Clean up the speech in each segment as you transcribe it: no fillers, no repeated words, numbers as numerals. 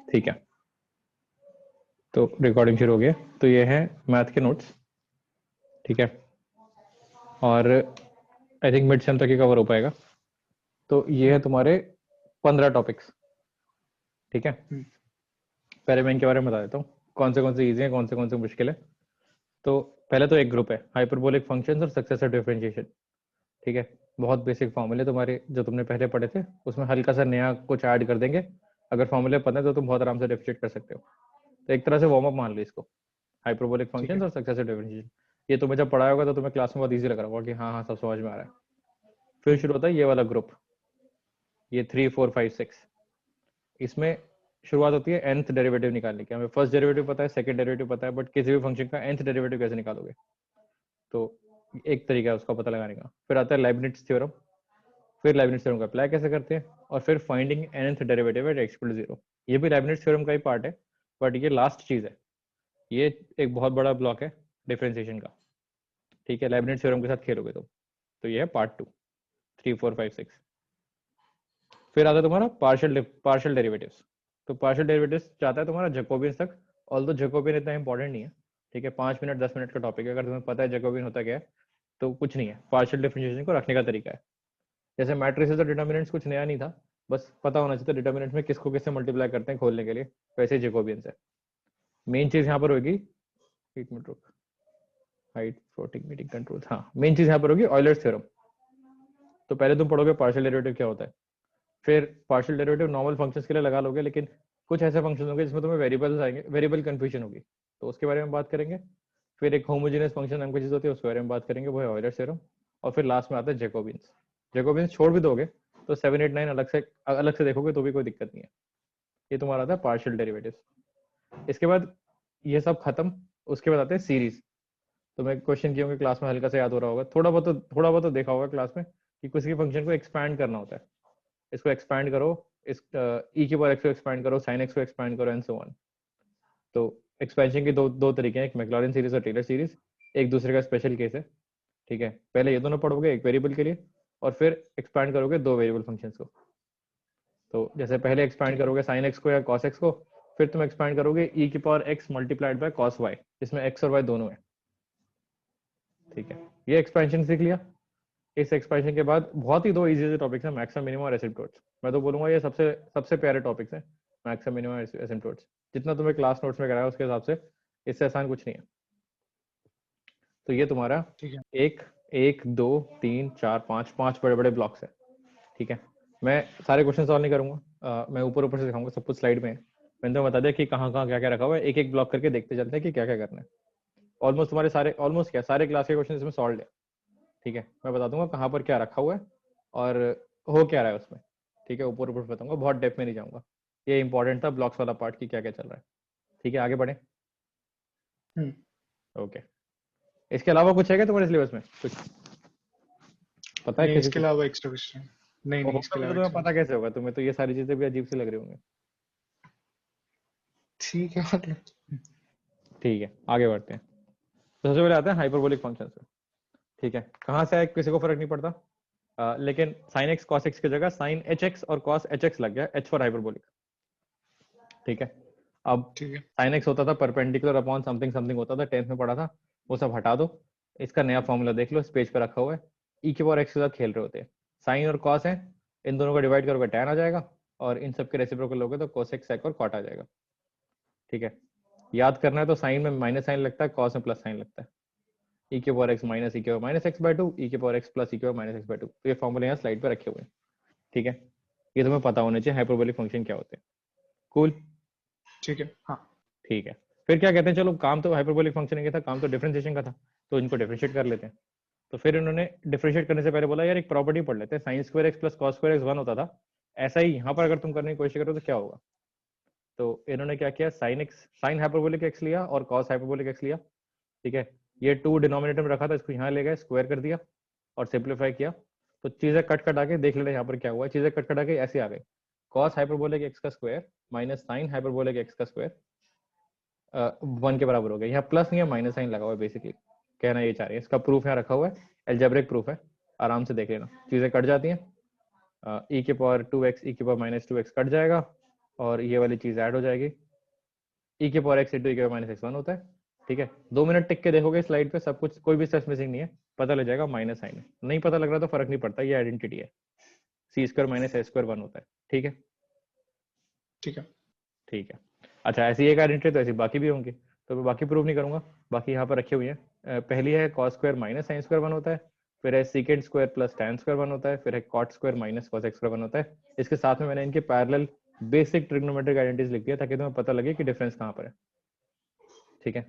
ठीक है, तो रिकॉर्डिंग शुरू हो गया। तो ये है मैथ के नोट्स, ठीक है, और आई थिंक मिड सेम तक ही कवर हो पाएगा। तो ये है तुम्हारे 15 टॉपिक्स, ठीक है। पहले मैं इनके बारे में बता देता हूँ कौन से इजी हैं, कौन से मुश्किल है। तो पहले तो एक ग्रुप है हाइपरबोलिक फंक्शंस और सक्सेसिव डिफरेंशिएशन, ठीक है। बहुत बेसिक फॉर्मूले तुम्हारे जो तुमने पहले पढ़े थे, उसमें हल्का सा नया कुछ ऐड कर देंगे। अगर फॉर्मूले पता है तो तुम बहुत आराम से डिफरेंशिएट कर सकते हो। तो एक तरह से वार्म अप मान लो इसको, हाइपरबोलिक फंक्शंस और सक्सेसिव डिफरेंशिएशन। ये तुम्हें जब पढ़ाया होगा तो तुम्हें क्लास में बहुत ईजी लग रहा होगा कि हाँ हाँ सब समझ में आ रहा है। फिर शुरू होता है ये वाला ग्रुप, ये 3 4 5 6। इसमें शुरुआत होती है nth डेरिवेटिव निकालने की। हमें फर्स्ट डेरिवेटिव पता है, सेकंड डेरिवेटिव पता है, बट किसी भी फंक्शन का nth डेरिवेटिव कैसे निकालोगे? तो एक तरीका है उसका पता लगाने का। फिर आता है लाइबनिट्ज थ्योरम, फिर लाइबनिट्ज थ्योरम का अप्लाई कैसे करते हैं, और फिर finding nth derivative at x = 0। ये भी लाइबनिट्ज थ्योरम का ही पार्ट है, बट ये लास्ट चीज है। ये एक बहुत बड़ा ब्लॉक है डिफरेंशिएशन का, ठीक है। लाइबनिट्ज थ्योरम के साथ खेलोगे तुम। तो ये है पार्ट 2, 3 4 5 6। फिर आता है तुम्हारा पार्शियल डेरिवेटिव्स। तो पार्शियल डेरिवेटिव्स चाहता है तुम्हारा जैकोबियन तक, ऑल्दो जैकोबियन इतना इंपॉर्टेंट नहीं है, ठीक है। 5 मिनट 10 मिनट का टॉपिक है। अगर तुम्हें पता है जैकोबियन होता क्या है तो कुछ नहीं है, पार्शियल डिफरेंशिएशन को रखने का तरीका है। जैसे मैट्रिसेस और डिटर्मिनेंट्स कुछ नया नहीं था, बस पता होना चाहिए डिटर्मिनेंट में किसको किससे मल्टीप्लाई करते हैं खोलने के लिए, वैसे जैकोबियन है। मेन चीज यहाँ पर होगी, एक मिनट रुक, हाइट फ्लोटिंग मीटिंग कंट्रोल, हाँ मेन चीज यहाँ पर होगी ऑयलर्स थ्योरम। तो पहले तुम पढ़ोगे पार्शियल डेरिवेटिव क्या होता है, फिर पार्शियल डेरिवेटिव नॉर्मल फंक्शंस के लिए लगा लोगे, लेकिन कुछ ऐसे फंक्शंस होंगे जिसमें तुम्हें वेरिएबल्स आएंगे, वेरिएबल कंफ्यूजन होगी, तो उसके बारे में बात करेंगे। फिर एक होमोजेनियस फंक्शन नाम की चीज होती है, उसके बारे में बात करेंगे, वो है ऑयलर्स थ्योरम। और फिर लास्ट में आता है जैकोबियंस। जैकोबियंस छोड़ भी दोगे तो 7 8 9 अलग से देखोगे तो भी कोई दिक्कत नहीं है। ये तुम्हारा आता है पार्शियल डेरिवेटिव्स। इसके बाद ये सब खत्म, उसके बाद आते हैं सीरीज। तो मैं क्वेश्चन किए होंगे क्लास में, हल्का सा याद हो रहा होगा, थोड़ा बहुत तो देखा होगा क्लास में कि किसी फंक्शन को एक्सपैंड करना होता है। इसको एक्सपैंड करो, इस ई की पावर एक्स को एक्सपैंड करो, साइन एक्स को एक्सपैंड करो, एंड सो ऑन। तो एक्सपेंशन के दो तरीके हैं, एक मैक्लॉरिन सीरीज और टेलर सीरीज। एक दूसरे का स्पेशल केस है, ठीक है। पहले ये दोनों पढ़ोगे एक वेरिएबल के लिए, और फिर एक्सपैंड करोगे दो वेरिएबल फंक्शंस को। तो जैसे पहले एक्सपैंड करोगे साइन एक्स को या कॉस एक्स को, फिर तुम एक्सपैंड करोगे ई की power X multiplied by cos Y, जिसमें एक्स और वाई दोनों है, ठीक है। ये एक्सपेंशन सीख लिया। इस एक्सपेंशन के बाद बहुत ही दो इजी टॉपिक्स हैं, मैक्सिमम मिनिमम और एसिम्पटोट्स। मैं तो बोलूंगा ये सबसे सबसे प्यारे टॉपिक्स हैं, मैक्सिमम मिनिमम और एसिम्पटोट्स। जितना तुम्हें क्लास नोट्स में कराया उसके हिसाब से इससे आसान कुछ नहीं है। तो ये तुम्हारा एक एक दो तीन चार पाँच पांच बड़े बड़े ब्लॉक्स है, ठीक है। मैं सारे क्वेश्चन सॉल्व नहीं करूंगा, मैं ऊपर ऊपर से दिखाऊंगा, सब कुछ स्लाइड में है। मैंने तो बता दिया कि कहाँ कहाँ क्या क्या रखा हुआ है, एक एक ब्लॉक करके देखते चलते हैं कि क्या क्या करना है। ऑलमोस्ट तुम्हारे सारे, ऑलमोस्ट क्या सारे क्लास के क्वेश्चन इसमें सॉल्व है, ठीक है। मैं बता दूंगा कहाँ पर क्या रखा हुआ है और हो क्या रहा है उसमें, ठीक है। ऊपर ऊपर बताऊंगा, बहुत डेप्थ में नहीं जाऊंगा। ये इंपॉर्टेंट था ब्लॉक्स वाला पार्ट की क्या क्या चल रहा है, ठीक है। आगे बढ़े, ओके। इसके अलावा कुछ है क्या तुम्हारे सिलेबस में, कुछ पता है नहीं, किसी इसके को? अलावा एक्स्ट्रा क्वेश्चन नहीं, इसके अलावा तुम्हें पता कैसे होगा? तुम्हें तो ये सारी चीजें भी अजीब सी लग रही होंगी। ठीक है, मतलब ठीक है, आगे बढ़ते हैं। तो सबसे पहले आते हैं हाइपरबोलिक फंक्शन से, ठीक है। कहाँ से आए किसी को फर्क नहीं पड़ता, लेकिन साइन एक्स कॉस एक्स की जगह साइन एच एक्स और कॉस एच एक्स लग गया, एच फॉर हाइपरबोलिक, ठीक है। अब साइन एक्स होता था परपेंडिकुलर अपॉन समथिंग समथिंग होता था, 10th में पढ़ा था, वो सब हटा दो। इसका नया फॉर्मूला देख लो, इस पेज पे रखा हुआ है। ई की पावर एक्स के साथ खेल रहे होते हैं, साइन और कॉस है, इन दोनों को डिवाइड करोगे टैन आ जाएगा, और इन सबके रेसिप्रोकल लोगे तो कोसेक सेक और कॉट आ जाएगा, ठीक है। याद करना है तो साइन में माइनस साइन लगता है, कॉस में प्लस साइन लगता है। ई के पावर एक्स माइनस ई के पावर माइनस एक्स बाय 2, ई के पावर एक्स प्लस ई के पावर माइनस एक्स बाय 2। तो ये फॉर्मूले यहाँ स्लाइड पे रखे हुए हैं, ठीक है। ये तुम्हें पता होना चाहिए हाइपरबोलिक फंक्शन क्या होते हैं। कूल, ठीक है, हाँ ठीक है। फिर क्या कहते हैं, चलो काम तो हाइपरबोलिक फंक्शन का था, काम तो डिफरेंशिएशन का था, तो इनको डिफरेंशिएट कर लेते हैं। तो फिर इन्होंने डिफरेंशिएट करने से पहले बोला यार एक प्रॉपर्टी पढ़ लेते हैं, sine square x plus cos square x 1 होता था, ऐसा ही यहाँ पर अगर तुम करने की कोशिश करो तो क्या होगा। तो इन्होंने क्या किया, साइन हाइपरबोलिक एक्स लिया और कॉस हाइपरबोलिक एक्स लिया, ठीक है। ये 2 डिनोमिनेटर में रखा था, इसको यहाँ ले गए, स्क्वायर कर दिया और सिंप्लीफाई किया। तो चीजें कट कटा के देख लेना यहाँ पर क्या हुआ, चीजें कट कटा के ऐसे आ गई, कॉस हाइपरबोलिक एक्स का square minus sine hyperbolic x का स्क्वायर 1 के बराबर हो गया। यहाँ प्लस नहीं है, माइनस साइन लगा हुआ है, बेसिकली कहना ये चाह रहे हैं। इसका प्रूफ यहाँ रखा हुआ है, एल्जेब्रिक प्रूफ है, आराम से देख लेना, चीजें कट जाती हैं। ई के पावर 2x ई के पावर माइनस 2x कट जाएगा, और ये वाली चीज ऐड हो जाएगी, e के पावर x इंटू e के पावर माइनस एक्स 1 होता है। ठीक है, 2 मिनट टिक के देखोगे स्लाइड पे, सब कुछ, कोई भी स्टेप्स मिसिंग नहीं है, पता लग जाएगा माइनस साइन है। नहीं पता लग रहा तो फर्क नहीं पड़ता, ये आइडेंटिटी है, सी स्क्वायर माइनस ए स्क्वायर 1 होता है। ठीक है, ठीक है। ठीक है। अच्छा, ऐसी एक आइडेंटिटी तो ऐसी बाकी भी होंगी, तो मैं बाकी प्रूव नहीं करूंगा, बाकी यहाँ पर रखी हुई है। पहली है cos square minus sine square 1 होता है, फिर है secant square plus tan square 1 होता है, फिर है cot square minus cos X square 1 होता है। इसके साथ में मैंने इनके पैरेलल बेसिक ट्रिग्नोमेट्रिक आइडेंटिटीज लिख दिया ताकि तुम्हें पता लगे कि डिफरेंस कहाँ पर है। ठीक है,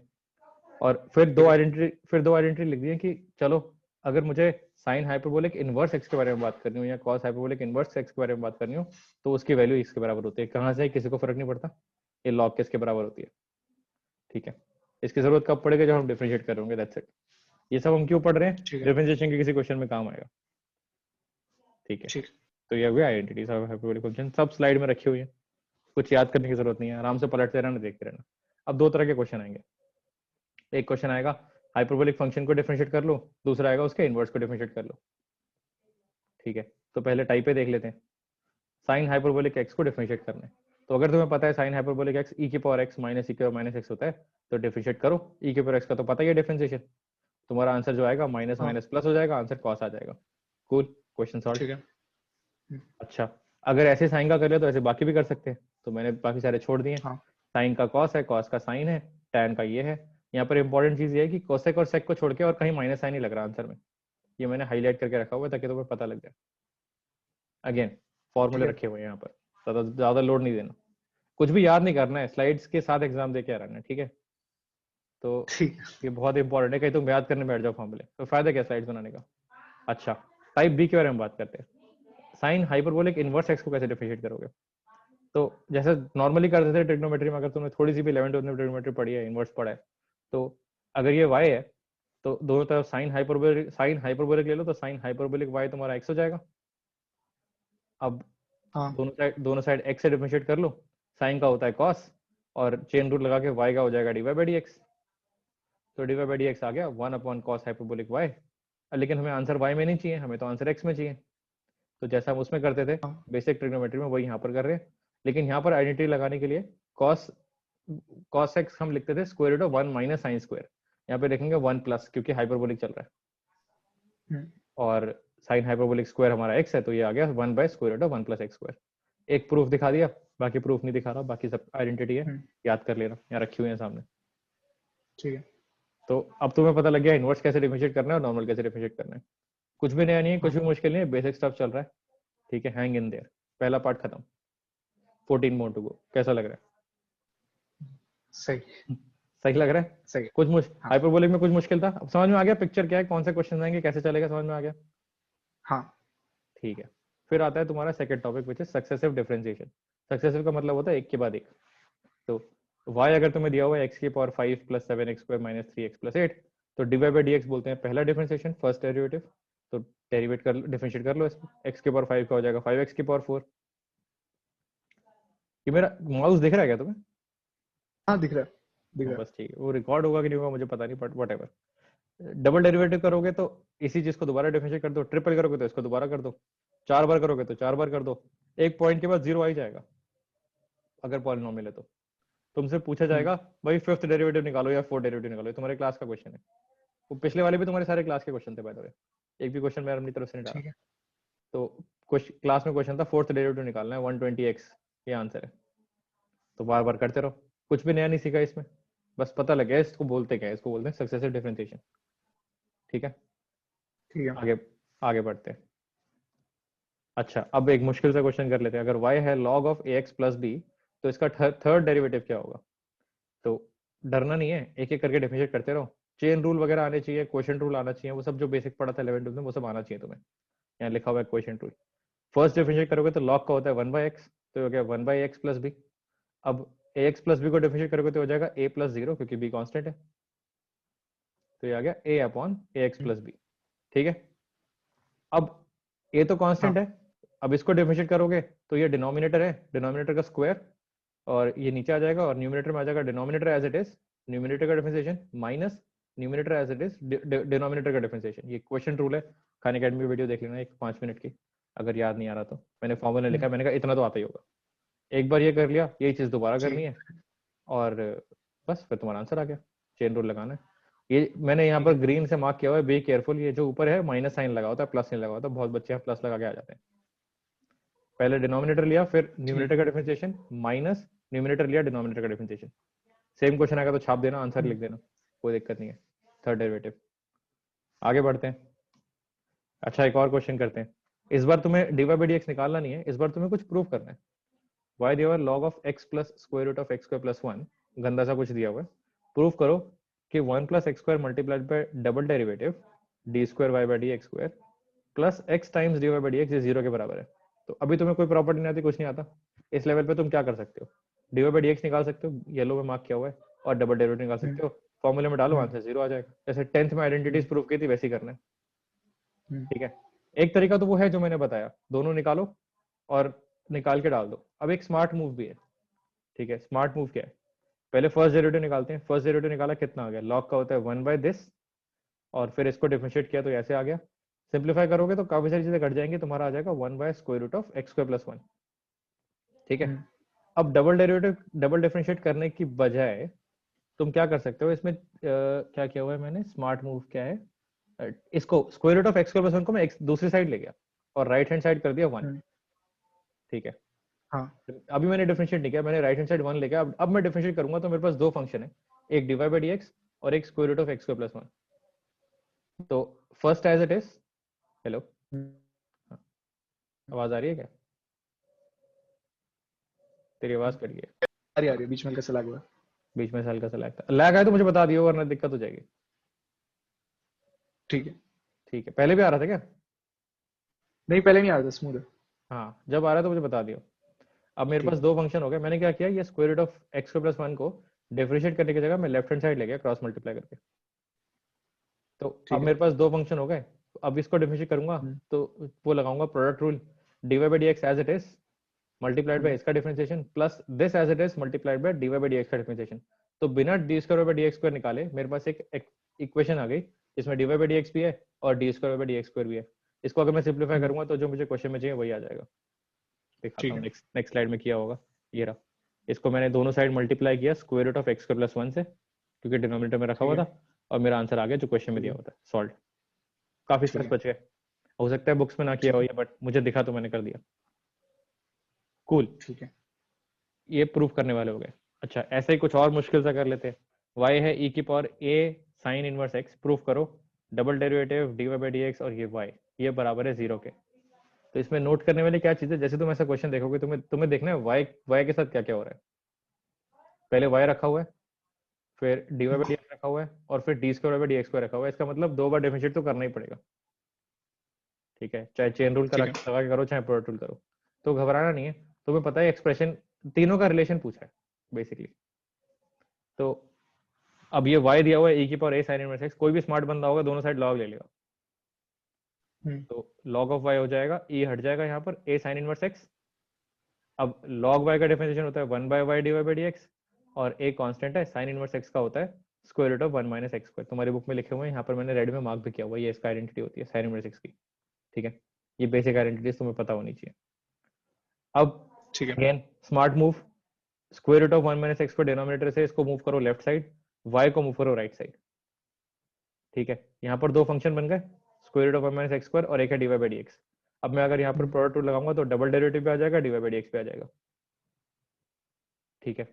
और फिर ठीक है। दो आइडेंटिटी लिख दी है कि चलो अगर मुझे साइन हाइपरबोलिक इनवर्स एक्स के बारे में बात करनी हो या कॉस हाइपरबोलिक इनवर्स एक्स के बारे में बात करनी हो, तो उसकी वैल्यू एक्स के बराबर होती है। कहाँ से किसी को फर्क नहीं पड़ता, ये लॉग के इसके बराबर होती है। ठीक है, इसकी जरूरत कब पड़ेगा, जब हम डिफरेंशिएट करेंगे, दैट्स इट। ये सब हम क्यों पढ़ रहे हैं, ठीक है। डिफरेंशिएशन के किसी क्वेश्चन में काम आएगा। ठीक है, ठीक। तो ये हुई आइडेंटिटीज ऑफ हाइपरबोलिक फंक्शन, सब स्लाइड में रखी हुई है, कुछ याद करने की जरूरत नहीं है, आराम से पलटते रहना, देखते रहना। अब दो तरह के क्वेश्चन आएंगे, एक क्वेश्चन आएगा हाइपरबोलिक फंक्शन को डिफरेंशिएट कर लो, दूसरा आएगा उसके इनवर्स को डिफरेंशिएट कर लो। ठीक है, तो पहले टाइप पे देख लेते हैं, साइन हाइपरबोलिक एक्स को डिफरेंशिएट करना है। तो अगर तुम्हें पता है साइन हाइपरबोलिक एक्स ई के पावर एक्स माइनस ई के पावर माइनस एक्स होता है, तो डिफरेंशिएट करो, ई के पावर एक्स का तो पता ही है डिफरेंशिएशन, तुम्हारा आंसर जो आएगा माइनस हाँ। माइनस प्लस हो जाएगा, आंसर कॉस आ जाएगा। Cool, question solve. ठीक है। अच्छा, अगर ऐसे साइन का कर लिया तो ऐसे बाकी भी कर सकते हैं, तो मैंने बाकी सारे छोड़ दिए। हाँ। साइन का कॉस है, कॉस का साइन है, टैन का ये है। यहाँ पर इंपॉर्टेंट चीज ये है कि कोसेक और सेक को छोड़ के और कहीं माइनस साइन नहीं लग रहा आंसर में, ये मैंने हाईलाइट करके रखा हुआ है ताकि तुम्हें पता लग जाए। अगेन ठीक फॉर्मूले है। रखे हुए हैं यहाँ पर, ज्यादा लोड नहीं देना, कुछ भी याद नहीं करना है, स्लाइड्स के साथ एग्जाम दे के आ रहा है। ठीक है, तो ठीक है। ये बहुत इंपॉर्टेंट है, कहीं तुम याद करने बैठ जाओ फॉर्मूले, तो फायदा क्या स्लाइड्स बनाने का। अच्छा, टाइप बी के बारे में बात करते हैं, साइन हाइपरबोलिक इनवर्स एक्स को कैसे डिफरेंशिएट करोगे। तो जैसे नॉर्मली करते थे ट्रिग्नोमेट्री में, अगर तुमने थोड़ी सी भी 11th में ट्रिग्नोमेट्री पढ़ी है, इनवर्स पढ़ा है, तो अगर ये y है तो दोनों तरफ साइन हाइपरबोलिक ले लो, तो साइन हाइपरबोलिक y तुम्हारा x हो जाएगा। अब हाँ। दोनों साइड x से डिफरेंशिएट कर लो, साइन का होता है cos, और चेन रूल लगा के y का हो जाएगा dy बाई dx। तो dy बाई dx आ गया 1 अपॉन cos हाइपरबोलिक y। लेकिन हमें आंसर y में नहीं चाहिए, हमें तो आंसर x में चाहिए, तो जैसा हम उसमें करते थे हाँ। बेसिक ट्रिग्नोमेट्री में, वही यहाँ पर कर रहे हैं। लेकिन यहाँ पर आइडेंटिटी लगाने के लिए cos cos x हम लिखते थे square root of 1 minus sine square, यहाँ पे लिखेंगे 1 प्लस, क्योंकि हाइपरबोलिक चल रहा है, और साइन हाइपरबोलिक स्क्वायर हमारा x है, तो ये आ गया 1 by square root of 1 plus X square. एक प्रूफ दिखा दिया, बाकी प्रूफ नहीं दिखा रहा, बाकी सब आइडेंटिटी है, याद कर लेना, यहाँ रखी हुई है सामने। ठीक है। तो अब तुम्हें पता लग गया इनवर्स कैसे डिफरेंशिएट करना है और नॉर्मल कैसे डिफरेंशिएट करना है। कुछ भी नया नहीं है, कुछ भी मुश्किल नहीं है, बेसिक स्टफ चल रहा है। ठीक है, हैंग इन देयर, पहला पार्ट खत्म, 14 मोर टू गो। कैसा लग रहा सही। है, सही लग रहा है। सही। कुछ हाँ। हाइपरबोलिक में कुछ मुश्किल था, अब समझ में आ गया पिक्चर क्या है, कौन से क्वेश्चन आएंगे, कैसे चलेगा, समझ में आ गया। हाँ। ठीक है, फिर आता है तुम्हारा second topic which is successive differentiation. Successive का मतलब होता है एक के बाद एक। तो y अगर तुम्हें दिया हुआ है x की power 5 plus 7x square minus 3x plus 8, तो dy बाई dx बोलते हैं पहला डिफरेंशिएशन, फर्स्ट डेरिवेटिव। तो डेरिवेट कर डिफरेंशिएट कर लो इसको, x की पावर 5 का हो जाएगा 5x की पावर 4। ये मेरा माउस दिख रहा है क्या तुम्हें? हाँ, दिख रहा है। दिख हाँ रहा है। बस ठीक है, वो रिकॉर्ड होगा कि नहीं होगा मुझे पता नहीं, but what ever. Double derivative करोगे तो इसी चीज को दोबारा डिफरेंशिएट कर दो, ट्रिपल करोगे तो इसको दोबारा कर दो, 4 बार करोगे तो 4 बार कर दो, एक पॉइंट के बाद जीरो आ ही जाएगा अगर पॉलिनोमियल है तो। तुमसे पूछा जाएगा भाई फिफ्थ डेरिवेटिव निकालो या फोर्थ डेरिवेटिव निकालो, ये तुम्हारे क्लास का क्वेश्चन है। वो पिछले वाले भी तुम्हारे सारे क्लास के क्वेश्चन थे बाय द वे, एक भी क्वेश्चन मैं अपनी तरफ से नहीं डाला। ठीक है। तो क्लास में क्वेश्चन था फोर्थ डेरिवेटिव निकालना है 120x, ये आंसर है। तो बार बार करते रहो, कुछ भी नया नहीं सीखा इसमें, बस पता लग गया इसको बोलते क्या है, इसको बोलते हैं सक्सेसिव डिफरेंशिएशन। ठीक है, ठीक है। आगे आगे बढ़ते हैं। अच्छा, अब एक मुश्किल सा क्वेश्चन कर लेते हैं, अगर y है log of ax plus b, तो इसका थर्ड डेरिवेटिव क्या होगा। तो डरना नहीं है, एक एक करके डिफरेंशिएट करते रहो, चेन रूल वगैरह आने चाहिए, क्वेश्चन रूल आना चाहिए, वो सब जो बेसिक पढ़ा था 11th में वो सब आना चाहिए तुम्हें। यहाँ लिखा हुआ है क्वेश्चन रूल। फर्स्ट डिफरेंशिएट करोगे तो log का होता है 1/x, तो हो गया 1/x प्लस b। अब ax प्लस b को डिफरेंशिएट करोगे तो हो जाएगा a प्लस 0, क्योंकि b कांस्टेंट है, तो ये आ गया a upon ax plus b। ठीक है, अब a तो कांस्टेंट हाँ। है, अब इसको डिफरेंशिएट करोगे तो ये डिनोमिनेटर है, डिनोमिनेटर का स्क्वायर, और ये नीचे आ जाएगा और न्यूमिनेटर में आ जाएगा denominator as it is, numerator का differentiation minus numerator as it is denominator का डिफरेंशिएशन। ये क्वेश्चन रूल है, खान अकेडमी वीडियो देख लेना एक 5 मिनट की, अगर याद नहीं आ रहा तो। मैंने फॉर्मूला लिखा है, मैंने कहा इतना तो आता ही होगा। एक बार ये कर लिया, यही चीज दोबारा ठीक करनी है, और बस फिर तुम्हारा आंसर आ गया। चेन रूल लगाना है। ये मैंने यहाँ ठीक पर है। ग्रीन से मार्क किया हुआ है, बी केयरफुल। ये जो ऊपर है माइनस साइन लगा होता है, प्लस नहीं लगा होता, बहुत बच्चे हैं प्लस लगा के आ जाते हैं। पहले डिनोमिनेटर लिया, फिर न्यूमरेटर ठीक। का डिफरेंशिएशन, माइनस न्यूमरेटर लिया, डिनोमिनेटर का डिफरेंशिएशन। सेम क्वेश्चन आएगा तो छाप देना, आंसर लिख देना, कोई दिक्कत नहीं है। Third derivative. आगे बढ़ते हैं। अच्छा, एक और क्वेश्चन करते हैं। इस बार तुम्हें D Y by D X निकालना नहीं है, इस बार तुम्हें कुछ प्रूव करना है। वाई दिया हुआ है log of x plus square root of x square plus 1, गंदा सा कुछ दिया हुआ है। प्रूव करो कि 1 plus X square multiplied by double derivative D square Y by D x square plus X times D Y by D x ये 0 के बराबर है। तो अभी तुम्हें कोई प्रॉपर्टी नहीं आती, कुछ नहीं आता, इस लेवल पे तुम क्या कर सकते हो? D Y by D X निकाल सकते हो, येलो में मार्क किया हुआ है, और डबल डेरिवेटिव निकाल सकते हो। फॉर्मूले में डालो, आंसर 0 आ जाएगा। जैसे 10th में आइडेंटिटीज प्रूव की थी, वैसे ही करना है। ठीक है। एक तरीका तो वो है जो मैंने बताया, दोनों निकालो और निकाल के डाल दो। अब एक स्मार्ट मूव भी है। ठीक है, स्मार्ट मूव क्या है? पहले फर्स्ट डेरिवेटिव निकालते हैं। फर्स्ट डेरिवेटिव निकाला, कितना आ गया? लॉग का होता है 1 बाय दिस, और फिर इसको डिफरेंशिएट किया तो ऐसे आ गया। सिंप्लीफाई करोगे तो काफी सारी चीजें घट जाएंगी, तुम्हारा आ जाएगा 1 by square root of x square plus 1। ठीक है। अब डबल डेरिवेटिव, डबल डिफरेंशिएट करने की बजाय तुम क्या कर सकते हो इसमें? क्या किया हुआ है मैंने? स्मार्ट मूव क्या है? इसको square root of x square plus 1 को मैं दूसरी साइड ले गया और राइट हैंड साइड कर दिया 1। ठीक है। हाँ। अभी मैंने डिफरेंशिएट नहीं किया, मैंने राइट हैंड साइड 1 लेके अब मैं डिफरेंशिएट करूंगा तो मेरे पास दो फंक्शन है, एक d Y by D x और एक square root of x square plus 1। तो first as it is, hello, आवाज आ रही है क्या? तेरी आवाज कट गई है। आ रही है, बीच में हल्का सा लग हुआ है। बीच में हल्का सा लैग आया तो मुझे बता दियो, वरना दिक्कत हो जाएगी। ठीक है। ठीक है, पहले भी आ रहा था क्या? नहीं, पहले नहीं आ रहा था, स्मूथ है। हाँ, जब आ रहा है तो मुझे बता दियो। अब मेरे ठीक पास है। दो फंक्शन हो गए। मैंने क्या किया, ये square root of x square plus 1 को डिफरेंशिएट करने की जगह मैं लेफ्ट हैंड साइड ले गया क्रॉस मल्टीप्लाई करके। तो अब ठीक है। मेरे पास दो फंक्शन हो गए। अब इसको डिफरेंशिएट करूंगा तो वो लगाऊंगा product rule, d Y by D x as it is multiplied by इसका differentiation plus this as it is multiplied by d Y by D x का डिफरेंशिएशन। तो बिना d square by d x square निकाले मेरे पास एक equation आ गई जिसमें d Y by D x भी है और d square by d x square भी है। इसको अगर मैं सिंप्लीफाई करूंगा तो जो मुझे क्वेश्चन में चाहिए वही आ जाएगा। दिखाता ठीक हूँ, है। नेक्स्ट स्लाइड में किया होगा। ये रहा। इसको मैंने दोनों साइड मल्टीप्लाई किया square root of x square plus 1 से, क्योंकि डिनोमिनेटर में रखा ठीक हुआ है। था, और मेरा आंसर आ गया जो क्वेश्चन में दिया हुआ था, सॉल्व। काफी ठीक स्ट्रेस है। बच गए। हो सकता है बुक्स में ना किया ठीक हो है। ये, बट मुझे दिखा तो मैंने कर दिया। कूल। ठीक है। ये प्रूफ करने वाले हो गए। अच्छा, ऐसे ही कुछ और मुश्किल सा कर लेते हैं। y है e की power a sine inverse x, proof करो double derivative dy by D x और ये y ये बराबर है 0 के। तो इसमें नोट करने वाली क्या चीज है? जैसे तुम ऐसा क्वेश्चन देखोगे, तुम्हें देखना है y के साथ क्या क्या हो रहा है। पहले y रखा हुआ है, फिर dy बाई डी एक्स रखा हुआ है, और फिर D square by D x square रखा हुआ है। इसका मतलब दो बार डिफरेंशिएट तो करना ही पड़ेगा। ठीक है, चाहे चेन रूल ठीक लगा है। के करो, चाहे प्रोडक्ट रूल करो। तो घबराना नहीं है। तुम्हें पता है एक्सप्रेशन, तीनों का रिलेशन पूछा है बेसिकली। तो अब ये y दिया हुआ है e की power a sin inverse x, कोई भी स्मार्ट बंदा होगा दोनों साइड log ले लेगा। तो log ऑफ y हो जाएगा, e हट जाएगा यहाँ पर, a sin इनवर्स x। अब log y का डिफरेंशिएशन होता है 1 by y dy by dx, और a कांस्टेंट है, sin इनवर्स x का होता है square root of 1 minus x square. तुम्हारी बुक में लिखे हुए हैं, यहाँ पर मैंने रेड में मार्क भी किया हुआ है, ये इसका आइडेंटिटी होती है sin इनवर्स x की। ठीक है, ये बेसिक आइडेंटिटीज तुम्हें पता होनी चाहिए। अब ठीक है। Again smart move, square root of 1 minus x square denominator से इसको मूव करो लेफ्ट साइड, y को मूव करो राइट साइड। ठीक है, यहाँ पर दो फंक्शन बन गए, square root of 1 minus x square और एक है d Y by D x. अब मैं अगर यहाँ पर प्रोडक्ट रूल लगाऊंगा तो डबल डेरिवेटिव भी आ जाएगा, d Y by D x भी आ जाएगा। ठीक है,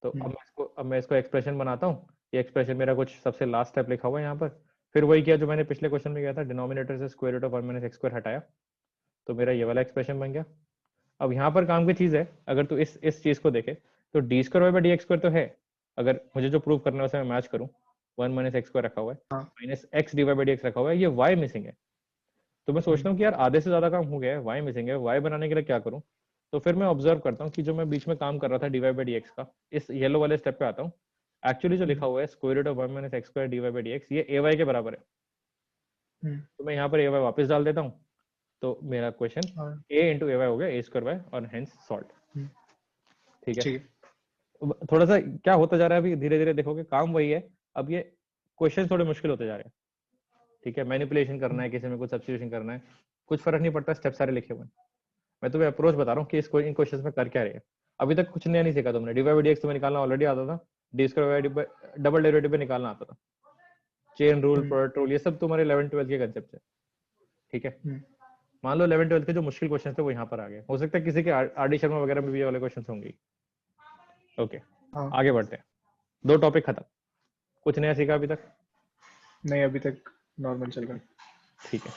तो अब मैं इसको एक्सप्रेशन बनाता हूँ। ये एक्सप्रेशन मेरा कुछ सबसे लास्ट स्टेप लिखा हुआ है यहाँ पर। फिर वही किया जो मैंने पिछले क्वेश्चन में किया था, डिनोमिनेटर से square root of 1 minus x square हटाया, तो मेरा ये वाला एक्सप्रेशन बन गया। अब यहाँ पर काम की चीज है, अगर तू इस चीज को देखे तो D square by D x square तो है, अगर मुझे जो प्रूव करना है उसे मैं मैच करूँ, 1 माइनस एक्स स्क्वायर रखा हुआ है, minus x d Y by D x रखा हुआ है, ये y मिसिंग है। तो मैं सोचता हूँ कि यार आधे से ज्यादा काम हो गया है, y मिसिंग है, y बनाने के लिए क्या करूँ? तो फिर मैं ऑब्जर्व करता हूँ कि जो मैं बीच में काम कर रहा था d Y by D x का, इस येलो वाले स्टेप पे आता हूँ। एक्चुअली जो लिखा हुआ है square root of 1 minus x square d Y by D x, ये ay के बराबर है। तो मैं यहाँ पर ay वापस डाल देता हूँ, तो मेरा क्वेश्चन a इंटू ay हो गया a स्क्वायर वाई, और हेंस सॉल्व। ठीक है, थोड़ा सा क्या होता जा रहा है अभी, धीरे धीरे देखोगे काम वही है। अब ये क्वेश्चन थोड़े मुश्किल होते जा रहे हैं। ठीक है, मैनिपुलेशन करना है, किसी में कुछ सब्स्टिट्यूशन करना है, कुछ फर्क नहीं पड़ता, स्टेप सारे लिखे हुए हैं। मैं तुम्हें अप्रोच बता रहा हूँ कि इन क्वेश्चंस में कर क्या रहे हैं। अभी तक कुछ नया नहीं सीखा तुमने। dy by dx तुम्हें निकालना ऑलरेडी आता था, d square by double derivative पे निकालना आता था, चेन रूल, प्रोडक्ट रूल, ये सब तुम्हारे 11 12 के कंसेप्ट है, ठीक है। मान लो 11 12 के जो मुश्किल क्वेश्चन थे वो यहाँ पर आ गए, हो सकता है किसी के आर डी शर्मा वगैरह में भी ये वाले क्वेश्चन होंगे। ओके हाँ आगे बढ़ते हैं, 2 टॉपिक खत्म, कुछ नया सीखा अभी तक? नहीं, अभी तक नॉर्मल चल रहा है। ठीक है,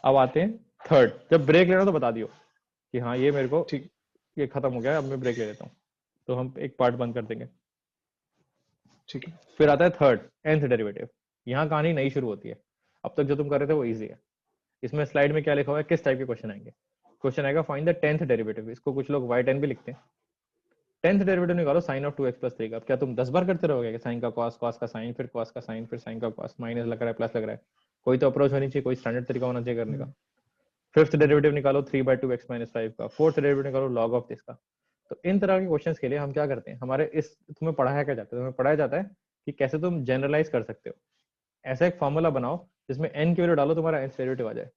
अब आते हैं थर्ड। जब ब्रेक लेना तो बता दियो कि हाँ ये मेरे को ठीक ये खत्म हो गया, अब मैं ब्रेक ले लेता हूँ, तो हम एक पार्ट बंद कर देंगे। ठीक है। फिर आता है थर्ड, nth डेरिवेटिव। यहाँ कहानी नई शुरू होती है, अब तक जो तुम कर रहे थे वो इजी है। इसमें स्लाइड में क्या लिखा हुआ है, किस टाइप के क्वेश्चन आएंगे? क्वेश्चन आएगा फाइंड द 10th डेरिवेटिव, इसको कुछ लोग y10 भी लिखते हैं। 10th डेरिवेटिव निकालो साइन ऑफ 2x प्लस 3 का। अब क्या तुम 10 बार करते रहोगे कि साइन का कॉस, कॉस का साइन, फिर कॉस का साइन, फिर साइन का कॉस, माइनस लग रहा है प्लस लग रहा है? कोई तो अप्रोच होनी चाहिए, कोई स्टैंडर्ड तरीका होना चाहिए करने का। फिफ्थ डेरिवेटिव निकालो 3/2x - 5 का। फोर्थ डेरिवेटिव निकालो लॉग ऑफ दिस का। तो इन तरह के क्वेश्चंस के लिए हम क्या करते हैं, हमारे इस तुम्हें पढ़ाया क्या जाता है, तुम्हें पढ़ाया जाता है कि कैसे तुम जनरलाइज कर सकते हो। ऐसा एक फॉर्मूला बनाओ जिसमें n की वैल्यू डालो, तुम्हारा n डेरिवेटिव आ जाए।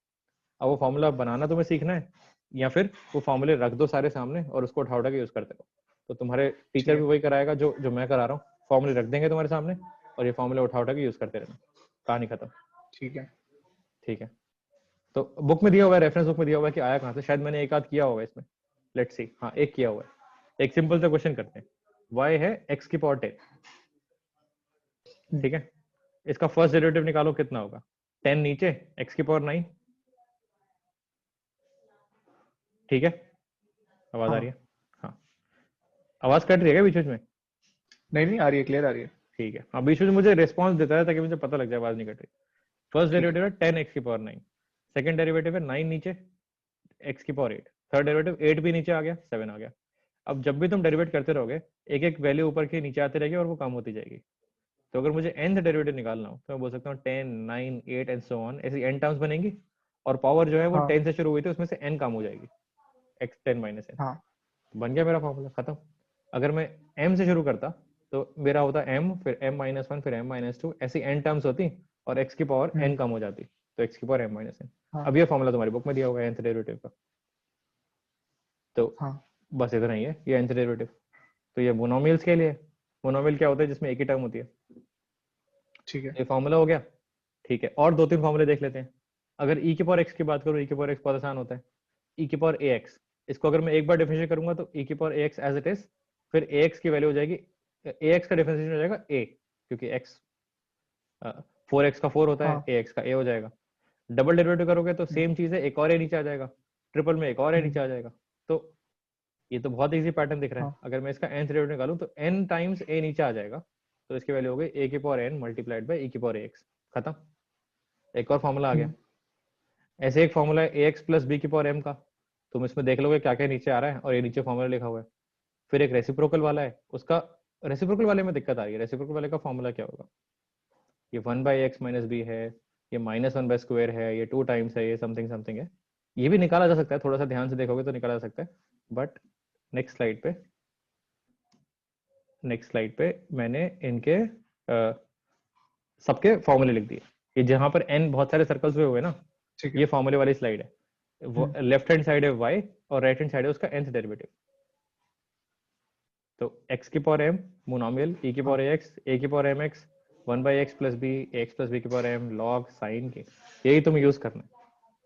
अब वो फॉर्मूला बनाना तुम्हें सीखना है, या फिर वो फॉर्मूले रख दो सारे सामने और उसको उठा उठा के यूज करते रहो। तो तुम्हारे टीचर भी वही कराएगा जो जो मैं करा रहा हूँ, फॉर्मूले रख देंगे तुम्हारे सामने और ये फॉर्मूले उठा उठा के यूज करते रहना, कहानी खत्म। ठीक है। ठीक है, तो बुक में दिया हुआ है, रेफरेंस बुक में दिया हुआ है कि आया कहाँ से, शायद मैंने एक आध किया होगा इसमें, लेट्स सी। हाँ एक किया हुआ है। एक सिंपल सा क्वेश्चन करते हैं, y है x की पावर 10, ठीक है। इसका फर्स्ट डेरिवेटिव निकालो, कितना होगा? 10 नीचे, x की पावर 9, ठीक है। आवाज आ रही हाँ है? हाँ, आवाज कट रही है क्या बीच बीच में? नहीं नहीं, आ रही है, क्लियर आ रही है। ठीक है, हाँ बीच में मुझे रिस्पॉन्स देता है ताकि मुझे पता लग जाए आवाज नहीं कट रही। फर्स्ट ठीक है। डेरिवेटिव है 10x की पावर 9, सेकंड डेरिवेटिव है 9 नीचे, x की पावर 8, थर्ड डेरिवेटिव 8 भी नीचे आ गया, 7 आ गया। अब जब भी तुम डेरिवेट करते रहोगे, एक एक वैल्यू ऊपर के नीचे आती रहेगी और वो कम होती जाएगी। तो अगर मुझे nth डेरिवेटिव निकालना हो तो मैं बोल सकता हूँ 10 9 8 एंड सो ऑन, ऐसी n टर्म्स बनेंगी और पावर जो है वो हाँ 10 से शुरू हुई थी उसमें से n कम हो जाएगी, x 10 - n। हाँ बन गया मेरा फॉर्मूला, खत्म। अगर मैं m से शुरू करता तो मेरा होता m, फिर m - 1, फिर m - 2, ऐसी n टर्म्स होती और x की पावर n कम हो जाती, तो x की पावर m - n। हाँ अब ये फॉर्मूला तुम्हारी बुक में दिया होगा nth डेरिवेटिव का। तो हाँ। बस इतना ही है ये nth डेरिवेटिव। तो ये मोनोमियल्स के लिए, मोनोमियल क्या होता है जिसमें एक ही टर्म होती है। ठीक है। ये फॉर्मूला हो गया, ठीक है। और 2 3 फॉर्मूले देख लेते हैं। अगर e की पावर x की बात करूं, e की पावर x बहुत आसान होता है, e की पावर ax। इसको अगर मैं एक बार डिफरेंशिएट करूंगा तो e की power ax as it is, फिर ax की वैल्यू हो जाएगी, ax का डिफरेंशिएशन हो जाएगा a, क्योंकि x 4x का 4 होता है, हाँ। ax का a हो जाएगा। डबल डेरिवेटिव करोगे तो सेम चीज है, एक और a नीचे आ जाएगा, ट्रिपल में एक और a नीचे आ जाएगा। तो ये तो बहुत इजी पैटर्न दिख रहा है। हाँ। अगर मैं इसका nth डेरिवेटिव निकालूं तो n टाइम्स a नीचे आ जाएगा, तो इसकी वैल्यू हो गई a की power n multiplied by e की पावर ax, खत्म। एक और फॉर्मूला आ गया। ऐसे एक फॉर्मूला है ax प्लस b की पावर m का, तुम इसमें देख लोगे क्या क्या नीचे आ रहा है और ये नीचे फॉर्मूला लिखा हुआ है। फिर एक रेसिप्रोकल वाला है, उसका रेसिप्रोकल वाले में दिक्कत आ रही है। रेसिप्रोकल वाले का फॉर्मूला क्या होगा? ये 1/x माइनस बी है, ये -1/स्क्वायर है, ये 2 टाइम्स है, ये समथिंग समथिंग है। ये भी निकाला जा सकता है, थोड़ा सा ध्यान से देखोगे तो निकाला जा सकता है। बट नेक्स्ट स्लाइड पे, नेक्स्ट स्लाइड पे मैंने इनके सबके फॉर्मूले लिख दिए। ये जहां पर n बहुत सारे सर्कल्स हुए हुए ना, ठीक ये है। फॉर्मूले वाली स्लाइड है। लेफ्ट हैंड साइड है y और राइट हैंड साइड है उसका nth डेरिवेटिव। तो x की पावर m मोनोमियल, e की पावर हाँ ax, a की power mx, 1/x plus b, ax plus b की पावर m, log साइन के, यही तुम्हें यूज करना है।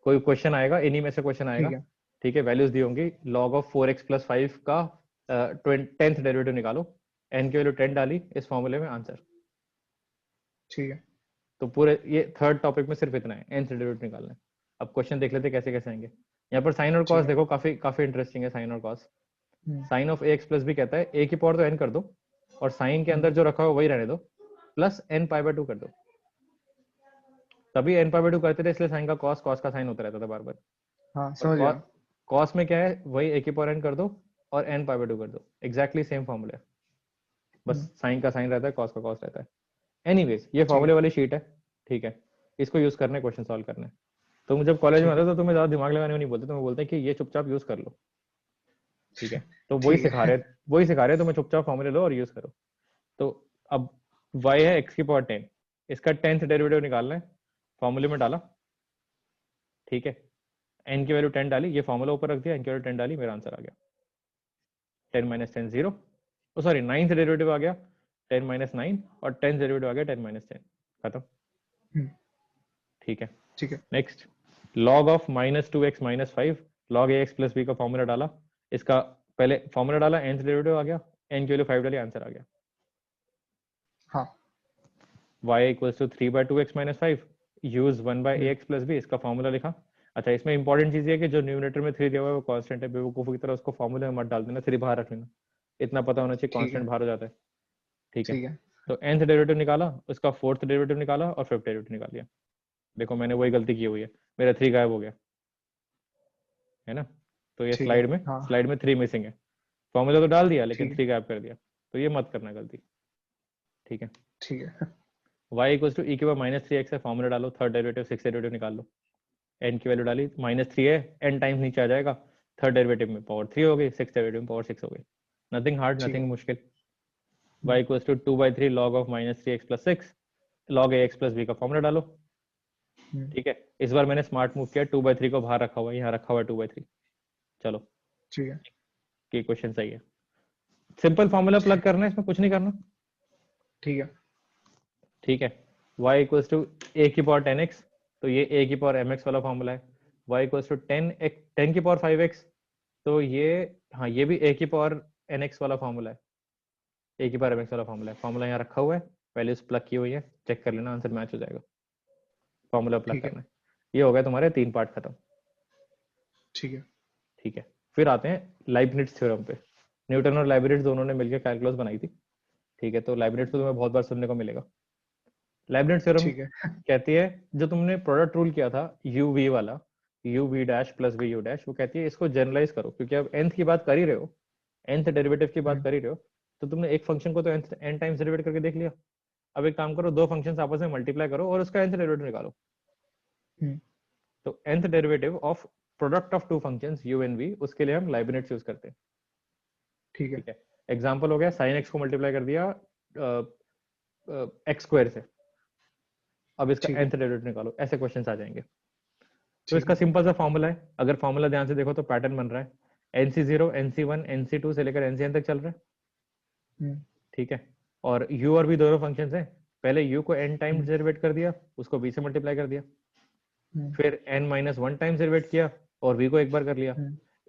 कोई क्वेश्चन आएगा, इन्हीं में से क्वेश्चन आएगा, ठीक है। ठीक है। वैल्यूज दी होंगी, log ऑफ 4x प्लस 5 का 10th डेरिवेटिव निकालो, n की वैल्यू 10 डाली इस फॉर्मूले में, आंसर। ठीक है। तो पूरे ये थर्ड टॉपिक में सिर्फ इतना है, nth डेरिवेटिव निकालना है। अब क्वेश्चन देख लेते हैं कैसे कैसे आएंगे। यहाँ पर साइन और ठीक कॉस है। देखो, काफी काफी इंटरेस्टिंग है साइन और cos. Sine of x plus भी कहता है a की पावर तो n कर दो और साइन के अंदर जो रखा हो वही रहने दो, प्लस n π/2 कर दो। तभी n π/2 करते थे इसलिए साइन का कॉस, कॉस का साइन होता रहता था बार बार। हाँ समझ गया। और कॉस में क्या है, वही a की पावर n कर दो और n π/2 कर दो, एग्जैक्टली सेम फॉर्मूला है, बस साइन का साइन रहता है, कॉस का कॉस रहता है। एनीवेज ये ठीक है। फॉर्मूले वाली शीट है, ठीक है। इसको यूज करना है, क्वेश्चन सॉल्व करना है। तुम जब कॉलेज में ठीक आते है। हो तो तुम्हें ज्यादा दिमाग लगाने को नहीं बोलते, तुम्हें बोलते हैं कि ये चुपचाप यूज कर लो, ठीक है। तो ठीक है। वही सिखा रहे तुम्हें, चुपचाप फॉर्मूले लो और यूज करो। तो अब y है x की पावर 10, इसका 10th डेरिवेटिव निकालना है, फॉर्मूले में डाला, ठीक है। n की वैल्यू 10 डाली, ये फॉर्मूला ऊपर रख दिया, n की वैल्यू 10 डाली, मेरा आंसर आ गया। 10 माइनस 10 0, सॉरी 9 से डेरिवेटिव आ गया 10 माइनस 9 और 10 से डेरिवेटिव आ गया 10 माइनस 10, खत्म। ठीक है, ठीक है। Next log of minus 2x minus 5 log ax plus b का फॉर्मूला डाला, इसका पहले फॉर्मूला डाला, n से डेरिवेटिव आ गया, n की वैल्यू 5 डाली, आंसर आ गया। हाँ। y equals to 3 by 2x minus 5 use 1 by ax plus b, इसका फॉर्मूला लिखा। अच्छा, इसमें इंपॉर्टेंट चीज ये है कि जो न्यूमरेटर में 3 दिया हुआ है वो कांस्टेंट है, बेवकूफी की तरह उसको फॉर्मूले में मत डाल देना, 3 बाहर रख लेना, इतना पता होना चाहिए ठीक है। कांस्टेंट बाहर हो जाता है। ठीक है, ठीक है। तो nth डेरिवेटिव निकाला, उसका फोर्थ डेरिवेटिव निकाला और फिफ्थ डेरिवेटिव निकाल लिया। देखो मैंने वही गलती की हुई है, मेरा 3 गायब हो गया है ना, तो ये ठीक है। हाँ। स्लाइड में 3 मिसिंग है, फॉर्मूला तो डाल दिया लेकिन ठीक है। 3 गायब कर दिया, तो ये मत करना गलती। ठीक है, ठीक है। y इक्वल्स टू e की पावर माइनस 3x है, फॉर्मूला डालो, थर्ड डेरिवेटिव सिक्स डेरिवेटिव निकाल लो, n की वैल्यू डाली, माइनस 3 है, n टाइम्स नीचे आ जाएगा, थर्ड डेरिवेटिव में पावर 3 हो गई, सिक्स डेरिवेटिव में पावर 6 हो गई, नथिंग हार्ड ठीक नथिंग है। मुश्किल। y equals to 2/3 log of minus 3x plus 6 log ax plus b का फॉर्मूला डालो। ठीक है, इस बार मैंने स्मार्ट मूव किया, 2/3 को बाहर रखा हुआ है, यहाँ रखा हुआ है 2/3, चलो ठीक है। ये क्वेश्चन सही है, सिंपल फॉर्मूला प्लग करना है, इसमें कुछ नहीं करना। ठीक है। ठीक है, y इक्वल्स टू a की पावर 10x, तो ये a की पावर mx वाला फॉर्मूला है। y इक्वल्स टू 10 की पावर 5x, तो ये, हाँ ये भी a की पावर nx वाला फॉर्मूला है, a की पावर mx वाला फॉर्मूला है, फॉर्मूला यहाँ रखा हुआ है, वैल्यूज प्लग की हुई है, चेक कर लेना, आंसर मैच हो जाएगा, फॉर्मूला प्लग ठीक है। करना है। ये हो गया तुम्हारे 3 पार्ट खत्म। ठीक है। ठीक है, फिर आते हैं लाइबनिट्ज थ्योरम पे। न्यूटन और लाइबनिट्ज दोनों ने मिलकर कैलकुलस बनाई थी। ठीक है, तो लाइबनिट्ज तो तुम्हें बहुत बार सुनने को मिलेगा। लाइबनिट्ज थ्योरम ठीक है। कहती है, जो तुमने प्रोडक्ट रूल किया था यू वी वाला, u v dash plus v u dash, वो कहती है इसको जनरलाइज करो, क्योंकि अब nth की बात कर ही रहे हो, nth डेरिवेटिव की बात कर ही रहे हो, तो तुमने एक फंक्शन को तो n टाइम्स डेरिवेट करके देख लिया, अब एक काम करो, दो फंक्शंस आपस में मल्टीप्लाई करो और उसका nth डेरिवेटिव निकालो। तो nth derivative of product of two functions u and v, उसके लिए हम लाइबनिट्ज यूज करते हैं। ठीक है। ठीक है, एग्जांपल हो गया, sin x को मल्टीप्लाई कर दिया x स्क्वायर से, अब इसका ठीक है। nth डेरिवेटिव निकालो, ऐसे क्वेश्चंस आ जाएंगे। तो ठीक इसका है। सिंपल सा फॉर्मूला है, अगर फॉर्मूला ध्यान से देखो तो पैटर्न बन रहा है, nc0 nc1 nc2 से लेकर ncn तक चल रहा है। ठीक है, और u और v दोनों फंक्शंस हैं, पहले u को n टाइम्स डेरिवेट कर दिया, उसको v से मल्टीप्लाई कर दिया, फिर n माइनस 1 टाइम्स डेरिवेट किया और v को एक बार कर लिया,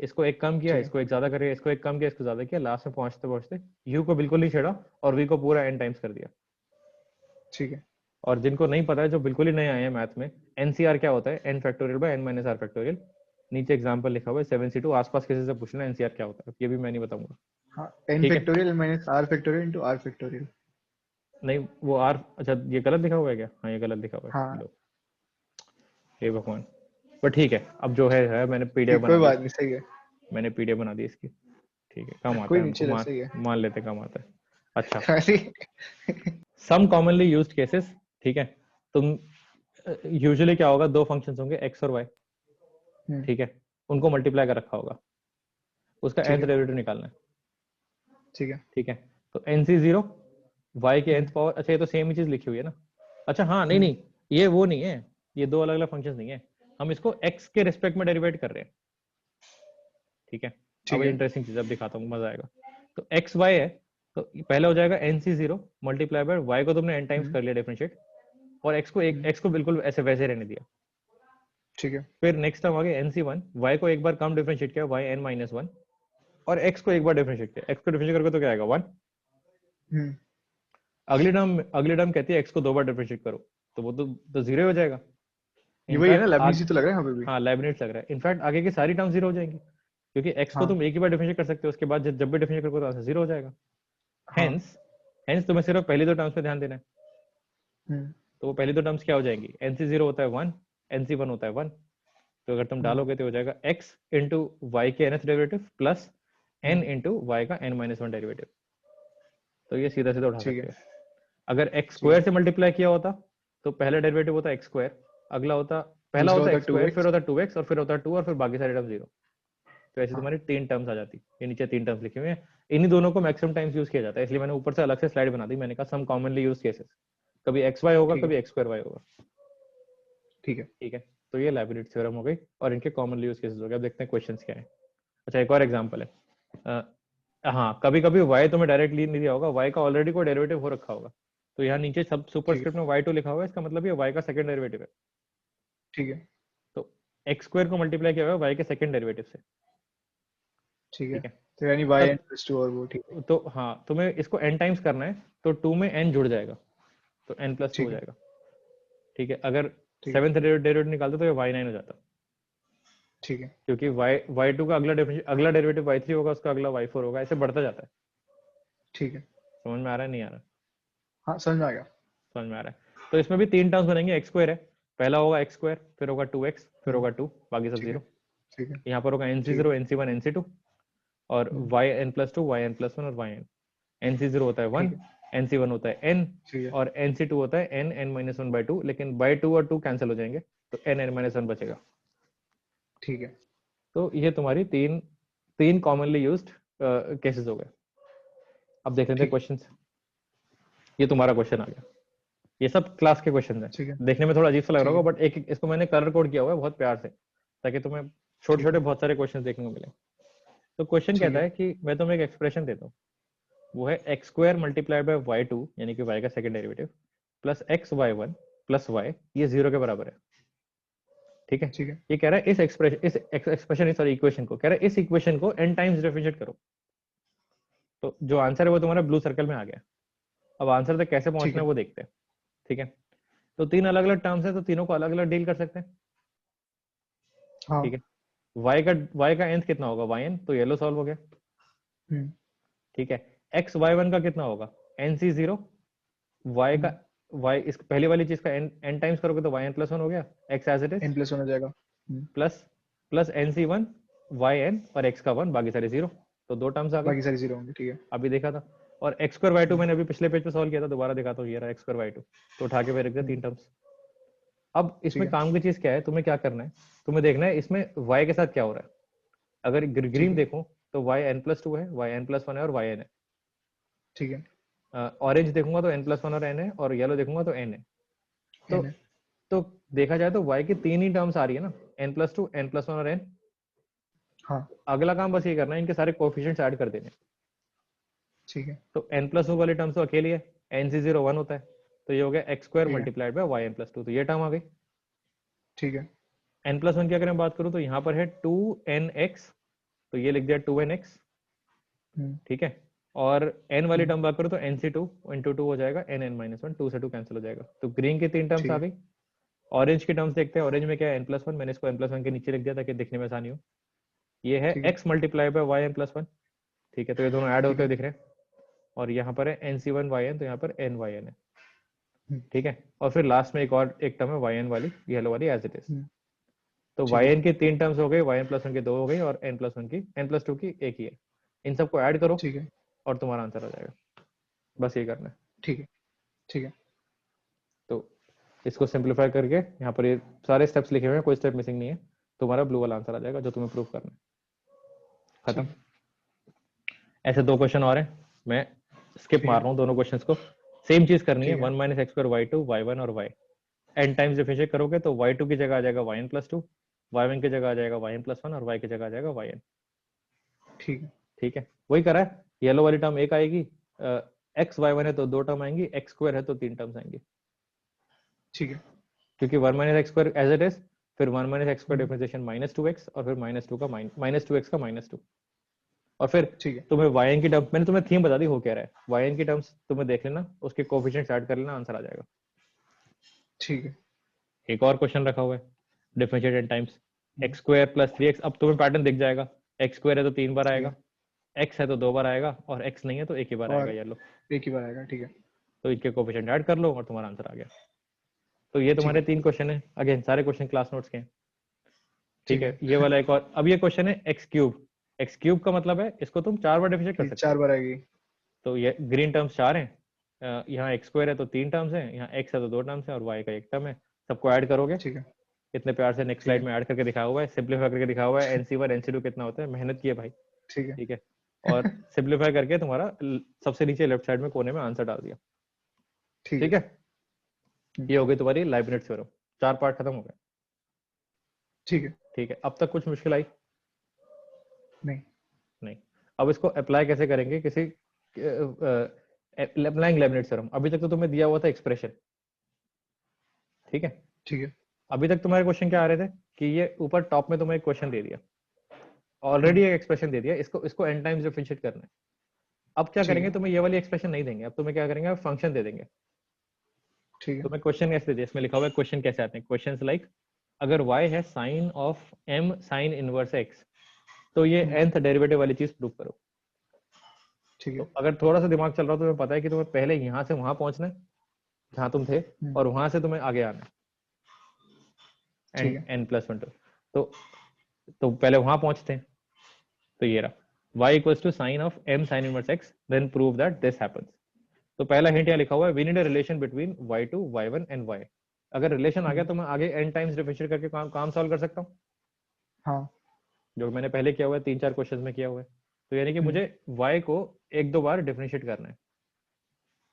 इसको एक कम किया, ठीक है। इसको एक ज्यादा कर, इसको एक कम किया, इसको ज्यादा किया, लास्ट में पहुंचते पहुंचते u को बिल्कुल नहीं छेड़ा और v को पूरा n टाइम्स कर दिया। ठीक है। और जिनको नहीं पता है, जो बिल्कुल ही नए आए हैं मैथ में, एनसीआर क्या होता है, n factorial by n minus r factorial, नीचे एग्जांपल लिखा हुआ है 7c2, आसपास किसी से पूछना एनसीआर क्या होता है, ये भी मैं नहीं बताऊंगा। हाँ, n ठीक है, factorial minus r factorial into r factorial. नहीं वो r, अच्छा ये गलत लिखा हुआ है क्या, हाँ ये गलत लिखा हुआ है, हाँ, लो हे भगवान, पर ठीक है, अब जो है मैंने पीडीएफ कोई बना दी बात इसकी, नहीं, सही है। मैंने पीडीएफ बना दी इसकी। ठीक है, काम आता कोई है हमको, नीचे रह, सही है। मान लेते काम आता है। अच्छा, अरे। सम कॉमनली यूज्ड केसेस। ठीक है, तुम यूजुअली क्या होगा, दो फंक्शंस होंगे x और y, ठीक है, उनको मल्टीप्लाई कर रखा होगा, उसका ठीक nth है। डेरिवेटिव निकालना है। ठीक है। ठीक है, तो nc0 y के nth पावर, अच्छा ये तो सेम ही चीज लिखी हुई है ना, अच्छा हाँ नहीं नहीं, ये वो नहीं है, ये दो अलग अलग फंक्शंस नहीं है, हम इसको x के रिस्पेक्ट में डेरिवेट कर रहे हैं। ठीक है, अब ठीक है। इंटरेस्टिंग चीज अब दिखाता हूँ, मजा आएगा। तो x y है, तो पहले हो जाएगा nc0 मल्टीप्लाई बाय y को तुमने n टाइम्स कर लिया डिफरेंशिएट, और x को बिल्कुल ऐसे वैसे रहने दिया। ठीक है। फिर नेक्स्ट टर्म आ गया nc1, y को एक बार कम डिफरेंशिएट किया, y n माइनस 1, और x को एक बार डिफरेंशिएट किया, x को डिफरेंशिएट करके तो क्या आएगा 1। अगली टर्म कहती है x को दो बार डिफरेंशिएट करो, तो वो तो जीरो हो जाएगा। ये वही है ना, इनफैक्ट लेबनिज़ ही तो लग रहा है यहाँ पे भी। हाँ लेibniz लग रहा है, इनफैक्ट आगे की सारी टर्म जीरो हो जाएंगी, क्योंकि x को हाँ। तुम एक ही बार डिफरेंशिएट कर सकते हो, उसके बाद जब भी डिफरेंशिएट करोगे तो आंसर जीरो हो जाएगा। हाँ। हेंस तुम्हें सिर्फ पहली दो टर्म्स पे ध्यान देना है, तो वो पहली दो टर्म्स क्या हो जाएंगी, nc0 होता है 1, nc1 होता है 1, तो अगर तुम डालोगे तो हो जाएगा x इंटू वाई के nth derivative plus n into y का n माइनस 1 डेरिवेटिव, तो ये सीधा सीधा उठा ठीक सकते है। हो। अगर x ठीक है। स्क्वायर से मल्टीप्लाई किया होता तो पहला डेरिवेटिव होता x स्क्वायर, अगला होता, पहला दूसरा होता होता x स्क्वायर, फिर 2x। होता 2x, और फिर होता 2, और फिर बाकी सारे टर्म जीरो, तो ऐसे हाँ। तुम्हारी तीन टर्म्स आ जाती। ये नीचे तीन टर्म्स लिखे हुए हैं, इन्हीं दोनों को मैक्सिमम टाइम्स यूज किया जाता है, इसलिए मैंने ऊपर से अलग से स्लाइड बना दी, मैंने कहा सम कॉमनली यूज केसेस, कभी एक्स वाई होगा, ठीक है। कभी एक्स स्क्वायर वाई होगा। ठीक है। ठीक है, तो ये लाइब्रेरी थ्योरम हो गई और इनके कॉमनली यूज केसेस हो गए। अब देखते हैं क्वेश्चंस क्या है। अच्छा, एक और एग्जांपल है, हाँ, कभी कभी y तुम्हें डायरेक्टली नहीं दिया होगा, y का ऑलरेडी कोई डेरिवेटिव हो रखा होगा, तो यहाँ नीचे सब ठीक है सुपरस्क्रिप्ट में y2 लिखा हुआ है, इसका मतलब ये y का सेकंड डेरिवेटिव है। ठीक है तो x स्क्वायर को मल्टीप्लाई किया हुआ है y के सेकंड डेरिवेटिव से। ठीक है। ठीक है, तो यानी y तब n प्लस 2 और वो, ठीक है तो हाँ, तुम्हें इसको n टाइम्स करना है, तो 2 में n जुड़ जाएगा, तो n+2 हो ठीक है जाएगा। ठीक है, अगर ठीक है सेवेंथ डेरिवेटिव निकालते तो ये y9 हो जाता, ठीक है क्योंकि y2 का अगला डेरिवेटिव y3 होगा, उसका अगला y4 होगा, ऐसे बढ़ता जाता है। ठीक है। समझ में आ रहा है, नहीं आ रहा? हाँ समझ में आ गया। समझ में आ रहा है। तो इसमें भी 3 टर्म्स बनेंगे, एक्स स्क्वायर है, पहला होगा एक्स स्क्वायर, फिर होगा 2x, फिर होगा 2, बाकी सब ठीक है जीरो। ठीक है यहाँ पर होगा ठीक है। nc0, nc1, nc2, और yn+2, yn+1 और yn। nc0 होता है 1, ठीक है nc1 होता है n, ठीक है और nc2 होता है n, n-1/2, लेकिन बाई 2 और 2 कैंसिल हो जाएंगे, तो n, n-1 बचेगा। ठीक है तो ये तुम्हारी तीन तीन कॉमनली यूज्ड केसेस हो गए। अब देख लेते हैं ठीक क्वेश्चन। ये तुम्हारा क्वेश्चन आ गया, ये सब क्लास के क्वेश्चन है। ठीक है देखने में थोड़ा अजीब सा लग रहा ठीक होगा, है बट एक इसको मैंने कलर कोड किया हुआ है बहुत प्यार से, ताकि तुम्हें छोटे ठीक छोटे है बहुत सारे क्वेश्चन देखने को मिले। तो क्वेश्चन ठीक कहता है है कि मैं तुम्हें एक एक्सप्रेशन देता हूँ, वो है x square multiplied by y two, यानी कि वाई का second derivative, plus x y one plus y, ये 0 के बराबर है। ठीक है, ठीक है ये कह रहा है इस एक्सप्रेशन सॉरी इक्वेशन को, कह रहा है इस इक्वेशन को n टाइम्स डिफरेंशिएट करो। तो जो आंसर है वो तुम्हारा ब्लू सर्कल में आ गया। अब आंसर तक कैसे ठीक पहुंचना है। है वो देखते हैं। ठीक है, तो तीन अलग अलग टर्म्स है, तो तीनों को अलग अलग डील कर सकते हैं। हाँ ठीक है, y का nth कितना होगा, yn, तो येलो सॉल्व हो गया। हम्म ठीक है, x y1 का कितना होगा, nc0, y का हम्म y इस पहली वाली चीज का n टाइम्स करोगे तो yn+1 हो गया, x as it is, n+1 हो जाएगा। प्लस प्लस nc1 yn और x का 1, बाकी सारे जीरो, तो दो टर्म्स आ गई। बाकी सारी जीरो होंगे, ठीक है। अभी देखा था। और x स्क्वायर y2 हम्म मैंने अभी पिछले पेज पे सॉल्व किया था, दोबारा दिखाता हूँ, ये रहा x स्क्वायर y2, तो उठा के पे रख दिया हम्म, तीन टर्म्स। अब ठीक इसमें है काम की चीज क्या है, तुम्हें क्या करना है, तुम्हें देखना है इसमें y के साथ क्या हो रहा है। अगर ठीक ग्रीन है देखो तो yn+2 है, yn+1 है और yn है। ठीक है ऑरेंज देखूंगा तो n+1 और n है, और येलो देखूंगा तो n है। तो n है। तो देखा जाए तो y की तीन ही टर्म्स आ रही है ना, n+2, n+1 और n। हाँ अगला काम बस ये करना है, इनके सारे कोफिशिएंट्स ऐड कर देने। ठीक है तो n+2 वाली टर्म्स तो अकेली है, nc0 1 होता है, तो ये हो गया x स्क्वायर ठीक है मल्टीप्लाइड बाय yn+2, तो ये टर्म आ गई। ठीक है n+1 की अगर मैं बात करूं तो यहाँ पर है 2nx, तो ये लिख दिया 2nx। हम्म ठीक है, और n वाली हम्म, टर्म बात करूं तो nc2 इंटू 2 हो जाएगा, n(n-1), 2 से 2 कैंसिल हो जाएगा। तो ग्रीन की तीन टर्म्स ठीक आ है गई। ऑरेंज की टर्म्स देखते हैं, ऑरेंज में क्या है, n+1, मैंने इसको n+1 के नीचे लिख दिया ताकि दिखने में आसानी हो। ये है ठीक है x मल्टीप्लाई बाय yn+1। ठीक है, तो ये दोनों ऐड ठीक होते हुए है दिख रहे हैं, और यहाँ पर है nc1 yn, तो यहाँ पर nyn है। हम्म ठीक है, और फिर लास्ट में एक टर्म है yn वाली, येलो वाली एज इट इज। हम्म, तो ठीक है yn की तीन टर्म्स हो गई, yn+1 की दो हो गई, और n+2 की एक ही है। इन सबको ऐड करो ठीक है और तुम्हारा आंसर आ जाएगा। बस ये करना है। ठीक है ठीक है तो इसको सिंप्लीफाई करके यहाँ पर ये सारे स्टेप्स लिखे हुए हैं, कोई स्टेप मिसिंग नहीं है, तुम्हारा ब्लू वाला आंसर आ जाएगा जो तुम्हें प्रूव करना है। खत्म। ठीक है ऐसे दो क्वेश्चन और हैं, मैं स्किप ठीक मार है रहा हूँ दोनों क्वेश्चंस को। सेम चीज करनी है, ठीक है 1 minus x square y two, y one और वाई n टाइम्स डिफरेंशिएट करोगे तो y2 की जगह आ जाएगा yn+2, y1 की जगह आ जाएगा yn+1 और y की जगह आ जाएगा yn। ठीक है ठीक है, वही करा है। येलो वाली टर्म एक आएगी, x y1 है तो दो टर्म आएंगी, x स्क्वायर है तो तीन टर्म्स आएंगी, ठीक है क्योंकि 1 minus x square as it is, फिर 1 minus x square hmm, differentiation -2x, और फिर -2 का -2x का -2, और फिर ठीक है तुम्हें yn की टर्म, मैंने तुम्हें थीम बता दी हो क्या रहा है, yn की टर्म्स तुम्हें देख लेना, उसके कोफिशिएंट्स ऐड कर लेना, आंसर आ जाएगा। ठीक है एक और क्वेश्चन रखा हुआ है, डिफरेंशिएट n टाइम्स हम्म, एक्स स्क्वायर प्लस 3x। अब तुम्हें पैटर्न दिख जाएगा, एक्स स्क्वायर है तो 3 बार ठीक आएगा, है x है तो 2 बार आएगा, और x नहीं है तो एक ही बार आएगा, और ये लो। एक ही बार आएगा, ठीक है तो इनके कोफिशिएंट ऐड कर लो और तुम्हारा आंसर आ गया। तो ये ठीक तुम्हारे है तीन क्वेश्चन है, अगेन सारे क्वेश्चन क्लास नोट्स के हैं। ठीक ठीक है, है ये वाला एक और, अब ये क्वेश्चन है एक्स क्यूब। एक्स क्यूब का मतलब है इसको तुम 4 बार डिफरेंशिएट कर ठीक, सकते हो। 4 बार आएगी, तो ये ग्रीन टर्म्स 4 हैं, यहाँ एक्स स्क्वायर है तो 3 टर्म्स हैं, यहाँ x है तो 2 टर्म्स हैं, और y का एक टर्म है। सबको ऐड करोगे, ठीक है इतने प्यार से नेक्स्ट ठीक स्लाइड है में ऐड करके दिखाया हुआ है, सिंपलीफाई करके दिखाया हुआ है, nc1 nc2 कितना होता है, मेहनत की है भाई। ठीक है ठीक है, और सिंपलीफाई करके तुम्हारा सबसे नीचे लेफ्ट साइड में कोने में आंसर डाल दिया। ठीक ठीक है है, ये हो गई तुम्हारी लाइबनिट्ज थ्योरम, 4 पार्ट खत्म हो गए। ठीक है ठीक है, अब तक कुछ मुश्किल आई? नहीं नहीं। अब इसको अप्लाई कैसे करेंगे, किसी अप्लाइंग लेबनिट्ज थ्योरम। अभी तक तो तुम्हें दिया हुआ था एक्सप्रेशन, ठीक है। ठीक है। अभी तक तुम्हारे क्वेश्चन क्या आ रहे थे कि ये ऊपर टॉप में तुम्हें एक क्वेश्चन दे दिया, ऑलरेडी एक एक्सप्रेशन दे दिया, इसको इसको n टाइम्स डिफरेंशिएट करना है। अब क्या ठीक करेंगे, है। तुम्हें ये वाली एक्सप्रेशन नहीं देंगे, अब तुम्हें क्या करेंगे, फंक्शन दे देंगे। ठीक है। तुम्हें क्वेश्चन कैसे दे दिया, इसमें लिखा हुआ है क्वेश्चन कैसे आते हैं। क्वेश्चन लाइक अगर y है sine of m sine inverse x, तो ये nth डेरिवेटिव वाली चीज प्रूव करो। ठीक तो है। अगर थोड़ा सा दिमाग चल रहा हो तो तुम्हें पता है कि तुम्हें पहले यहाँ से वहां पहुंचना है जहां तुम थे, और वहां से तुम्हें आगे आना है ठीक एन है। N plus one two. तो पहले वहां पहुंचते हैं। तो ये रहा y equals to sine of m sine inverse x, then prove that this happens. तो पहला हिंट यहाँ लिखा हुआ है, we need a relation between y2 y1 and y। अगर रिलेशन आ गया तो मैं आगे n टाइम्स डिफरेंशिएट करके काम सॉल्व कर सकता हूँ, हाँ। जो मैंने पहले किया हुआ है, 3-4 क्वेश्चन में किया हुआ है। तो यानी कि मुझे y को 1-2 बार डिफरेंशिएट करना है,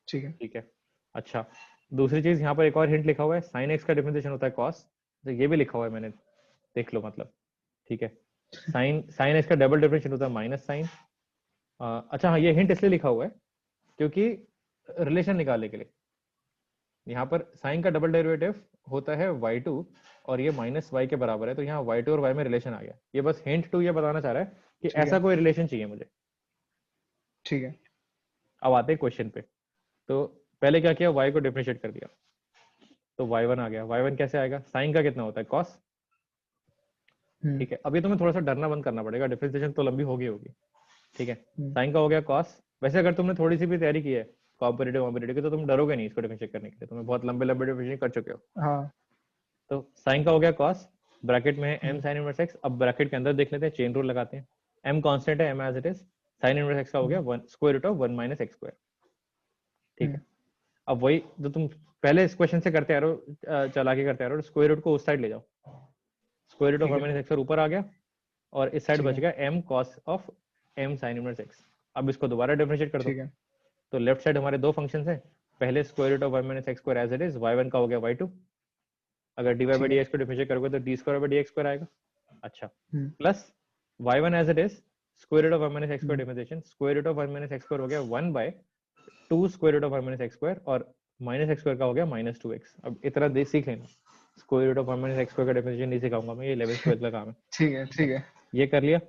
ठीक है। ठीक है। अच्छा, दूसरी चीज यहाँ पर एक और हिंट लिखा हुआ है, साइन x का डिफरेंशिएशन होता है cos, तो ये भी लिखा हुआ है मैंने, देख लो मतलब, ठीक है। साइन साइन x का डबल डिफरेंशिएशन होता है माइनस साइन। अच्छा हाँ, ये हिंट इसलिए लिखा हुआ है क्योंकि रिलेशन निकालने के लिए, यहाँ पर साइन का डबल डेरिवेटिव होता है y2 और ये माइनस y के बराबर है, तो यहाँ y2 और y में रिलेशन आ गया। ये बस हिंट टू ये बताना चाह रहा है कि ठीक ऐसा है। कोई रिलेशन चाहिए मुझे। ठीक है। अब आते हैं क्वेश्चन पे। तो पहले क्या किया, y को डिफरेंशिएट कर दिया, तो y1 आ गया। y1 कैसे आएगा, साइन का कितना होता है cos, ठीक है। अभी तुम्हें थोड़ा सा डरना बंद करना पड़ेगा, डिफरेंशिएशन तो लंबी होगी होगी, ठीक है। साइन का हो गया cos। वैसे अगर तुमने थोड़ी सी भी तैयारी की है कॉम्पिटिटिव कॉम्पिटिटिव की, तो तुम डरोगे नहीं इसको डिफरेंशिएट करने के लिए, तुम्हें बहुत लंबे लंबे डिफरेंशिएट कर चुके हो। हाँ। तो साइन का हो गया cos, ब्रैकेट में है m sin इनवर्स x। अब ब्रैकेट के अंदर देख लेते हैं, चेन रूल लगाते हैं। m कांस्टेंट है, m as it is. sin inverse x का हो गया 1 square root of 1 minus x square, ठीक है। अब वही जो तुम पहले इस क्वेश्चन से करते आ रहे हो, चला के करते आ रहे हो, स्क्वायर रूट को उस साइड ले जाओ, स्क्वायर रूट ऑफ ठीक 1 है। माइनस x स्क्वायर ऊपर आ गया, और इस साइड ठीक बच है। गया m cos of m sin inverse x। अब इसको दोबारा डिफरेंशिएट कर दो। ठीक है। तो लेफ्ट साइड हमारे दो फंक्शंस हैं, पहले square root of 1 minus x square as it is, y1 का हो गया y2। अगर dy बाई ठीक है। dx को डिफरेंशिएट करोगे तो d square by dx square आएगा। अच्छा, hmm. Plus y1 as it is, square root of 1 minus x square differentiation, square root of 1 minus x square हो गया 1 by 2 square root of 1 minus x square, और minus x square का हो गया minus 2x। अब इतना दे सीख लेना, square root of 1 minus x square का डिफरेंशिएशन नहीं सिखाऊंगा मैं, ये 11th 12th का काम है। ठीक है। ठीक है। ये कर लिया,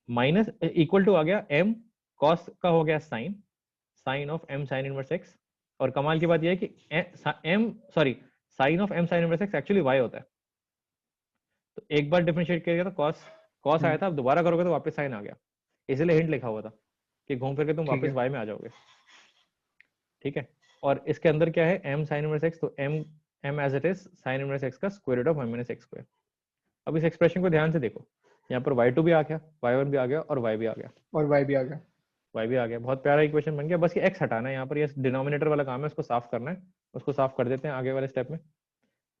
माइनस इक्वल टू आ गया m cos का हो गया sine, sine of m sine inverse x। और कमाल की बात यह है कि m sorry sine of m sine inverse x actually y होता है। तो एक बार डिफरेंशिएट किया तो cos cos आया था, अब दोबारा करोगे तो वापस साइन आ गया, इसलिए हिंट लिखा हुआ था कि घूम फिर के तुम ठीक वापस है। y में आ जाओगे, ठीक है। और इसके अंदर क्या है, m साइन इनवर्स x, तो m as it is sine inverse x का square root of 1 minus x square. अब इस एक्सप्रेशन को ध्यान से देखो, यहाँ पर y2 भी आ गया, y1 भी आ गया, और y भी आ गया, और वाई भी आ गया। y भी आ गया। बहुत प्यारा इक्वेशन बन गया, बस ये x हटाना है यहाँ पर, ये डिनोमिनेटर वाला काम है, उसको साफ करना है। उसको साफ कर देते हैं आगे वाले स्टेप में।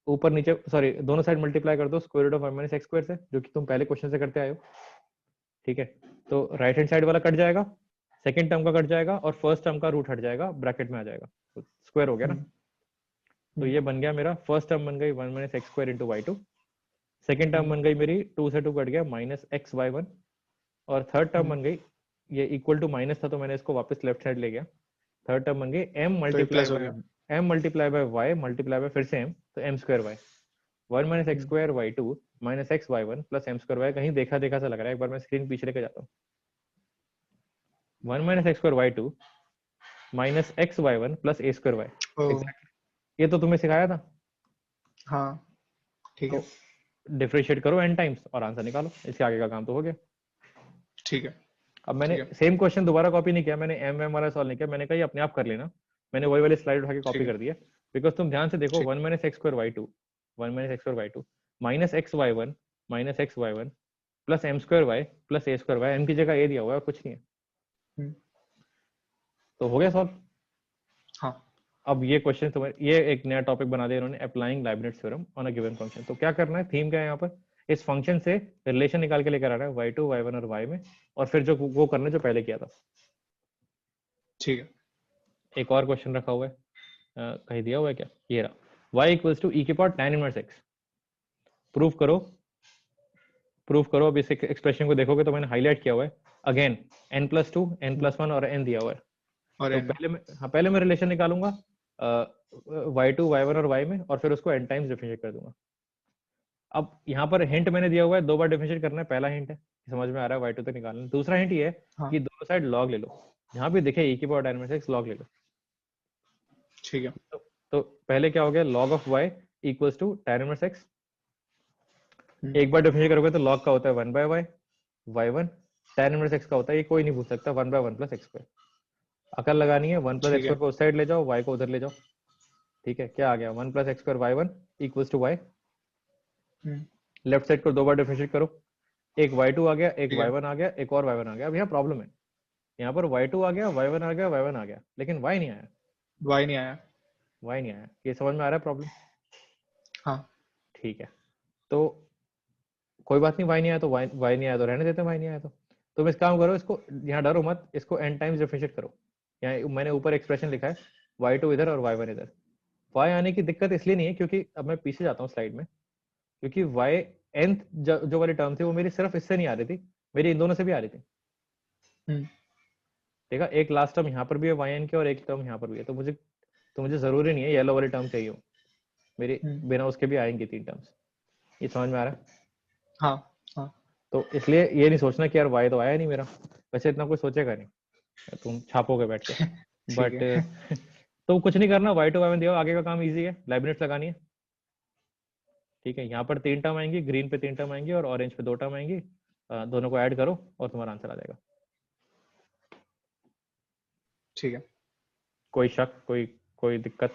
ऊपर नीचे सॉरी दोनों साइड मल्टीप्लाई कर दो square root of 1 minus x square से, जो कि तुम पहले क्वेश्चन से करते आए हो, ठीक है। तो राइट हैंड साइड वाला कट जाएगा, सेकंड टर्म का कट जाएगा, और फर्स्ट टर्म का रूट हट जाएगा, ब्रैकेट में आ जाएगा, तो स्क्वायर हो गया ना। तो ये बन गया मेरा, फर्स्ट टर्म बन गई 1 minus x square into y2, second term बन गई मेरी 2 से 2 कट गया माइनस x y1, और थर्ड टर्म बन गई, ये इक्वल टू माइनस था तो मैंने इसको वापस लेफ्ट साइड ले गया, थर्ड टर्म बन गई m तो ये मल्टीप्लाई प्लस हो बाय गया। m multiply by y multiply by फिर से m, तो m square y, 1 minus x square y2 minus x y1 plus m square y। कहीं देखा देखा सा लग रहा है, एक बार मैं स्क्रीन पीछे लेके जाता हूँ। 1 minus x square y2 minus x y1 plus a square y, ओ। एग्जैक्टली ये तो तुम्हें सिखाया था। हाँ। ठीक तो है। डिफरेंशिएट करो n टाइम्स और आंसर निकालो, इसके आगे का काम तो हो गया। ठीक है। अब मैंने ठीक है। सेम क्वेश्चन दोबारा कॉपी नहीं किया, मैंने एम वाला सॉल्व नहीं किया, मैंने कहा ये अपने आप कर लेना, मैंने वही वाली स्लाइड उठा के ठीक कॉपी है। कर दिया। बिकॉज तुम ध्यान से देखो, ठीक। 1 minus x square y two, 1 minus x square y two minus x y one minus x y one plus m square y plus a square y, m की जगह ए दिया हुआ है और कुछ नहीं है, तो हो गया सॉल्व। हाँ। अब ये क्वेश्चन तुम्हारे, ये एक नया टॉपिक बना दिया इन्होंने, applying Leibniz theorem on a given function. तो क्या करना है, थीम क्या है यहाँ पर, इस फंक्शन से रिलेशन निकाल के लेकर आ रहा है y2 y1 और y में, और फिर जो वो करना है जो पहले किया था। ठीक है। एक और क्वेश्चन रखा हुआ है, कहीं दिया हुआ है क्या, ये रहा, y इक्वल्स टू ई के power tan inverse x, prove करो प्रूव करो। अब इस एक्सप्रेशन को देखोगे तो मैंने हाईलाइट किया हुआ है अगेन, n+2 n+1 और n दिया हुआ है। और तो n पहले मैं रिलेशन निकालूंगा y2 y1 और y में, और फिर उसको n टाइम्स डिफरेंशिएट कर दूंगा। अब यहाँ पर हिंट मैंने दिया हुआ है 2 बार डिफरेंशिएट करना है, पहला हिंट है, समझ में आ रहा है y2 तक निकालना है। दूसरा हिंट ये है हाँ कि दोनों साइड log ले लो, जहाँ भी दिखे e की पावर 10 log ले लो। ठीक है। तो पहले क्या हो गया, log of y equals to tan inverse x। एक बार डिफरेंशिएट करोगे तो log का होता है 1/y, y1 tan inverse x का होता है, ये कोई नहीं पूछ सकता, 1/1 + x²। अकल लगानी है, 1 + ठीक x² है। को उस साइड ले जाओ, y को उधर ले जाओ। ठीक है, क्या आ गया, 1 + x² y1 equals to y। Left side को 2 बार डिफरेंशिएट करो, एक y2 आ गया, एक ठीक है। y1 आ गया, एक और y1 आ गया। अब यहाँ प्रॉब्लम है, यहाँ पर y2 आ गया, y1 आ गया, y1 आ गया, लेकिन y नहीं आया। y नहीं आया। y नहीं आया, ये समझ में आ रहा है प्रॉब्लम? हाँ ठीक है, तो कोई बात नहीं, y नहीं आया तो y नहीं आया तो रहने देते हैं, y नहीं आया तो तुम इस काम करो, इसको यहाँ डरो मत, इसको n टाइम्स डिफरेंशिएट करो। यहाँ मैंने ऊपर एक्सप्रेशन लिखा है, y2 इधर और y1 इधर। y आने की दिक्कत इसलिए नहीं है क्योंकि, अब मैं पीछे जाता हूँ स्लाइड में, क्योंकि y nth जो वाली टर्म थी वो मेरी सिर्फ इससे नहीं आ रही थी, मेरी इन दोनों से भी आ रही थी। देखा, एक लास्ट टर्म यहाँ पर भी है yn की और एक टर्म यहाँ पर भी है, तो मुझे जरूरी नहीं है येलो वाली टर्म चाहिए हो, मेरी बिना उसके भी आएंगी 3 टर्म्स। ये समझ में आ रहा है? हाँ हाँ तो इसलिए ये नहीं सोचना कि यार y तो आया नहीं मेरा, वैसे इतना कोई सोचेगा नहीं, तुम छापोगे बैठ के। ठीक बट है। तो कुछ नहीं करना, y2 y1 दिया, आगे का काम इजी है, लाइब्रेट्स लगानी है। ठीक है, यहाँ पर 3 टर्म आएंगी, ग्रीन पे 3 टर्म आएंगी और ऑरेंज पे 2 टर्म आएंगी, दोनों को ऐड करो और तुम्हारा आंसर आ जाएगा। ठीक है, कोई शक, कोई दिक्कत?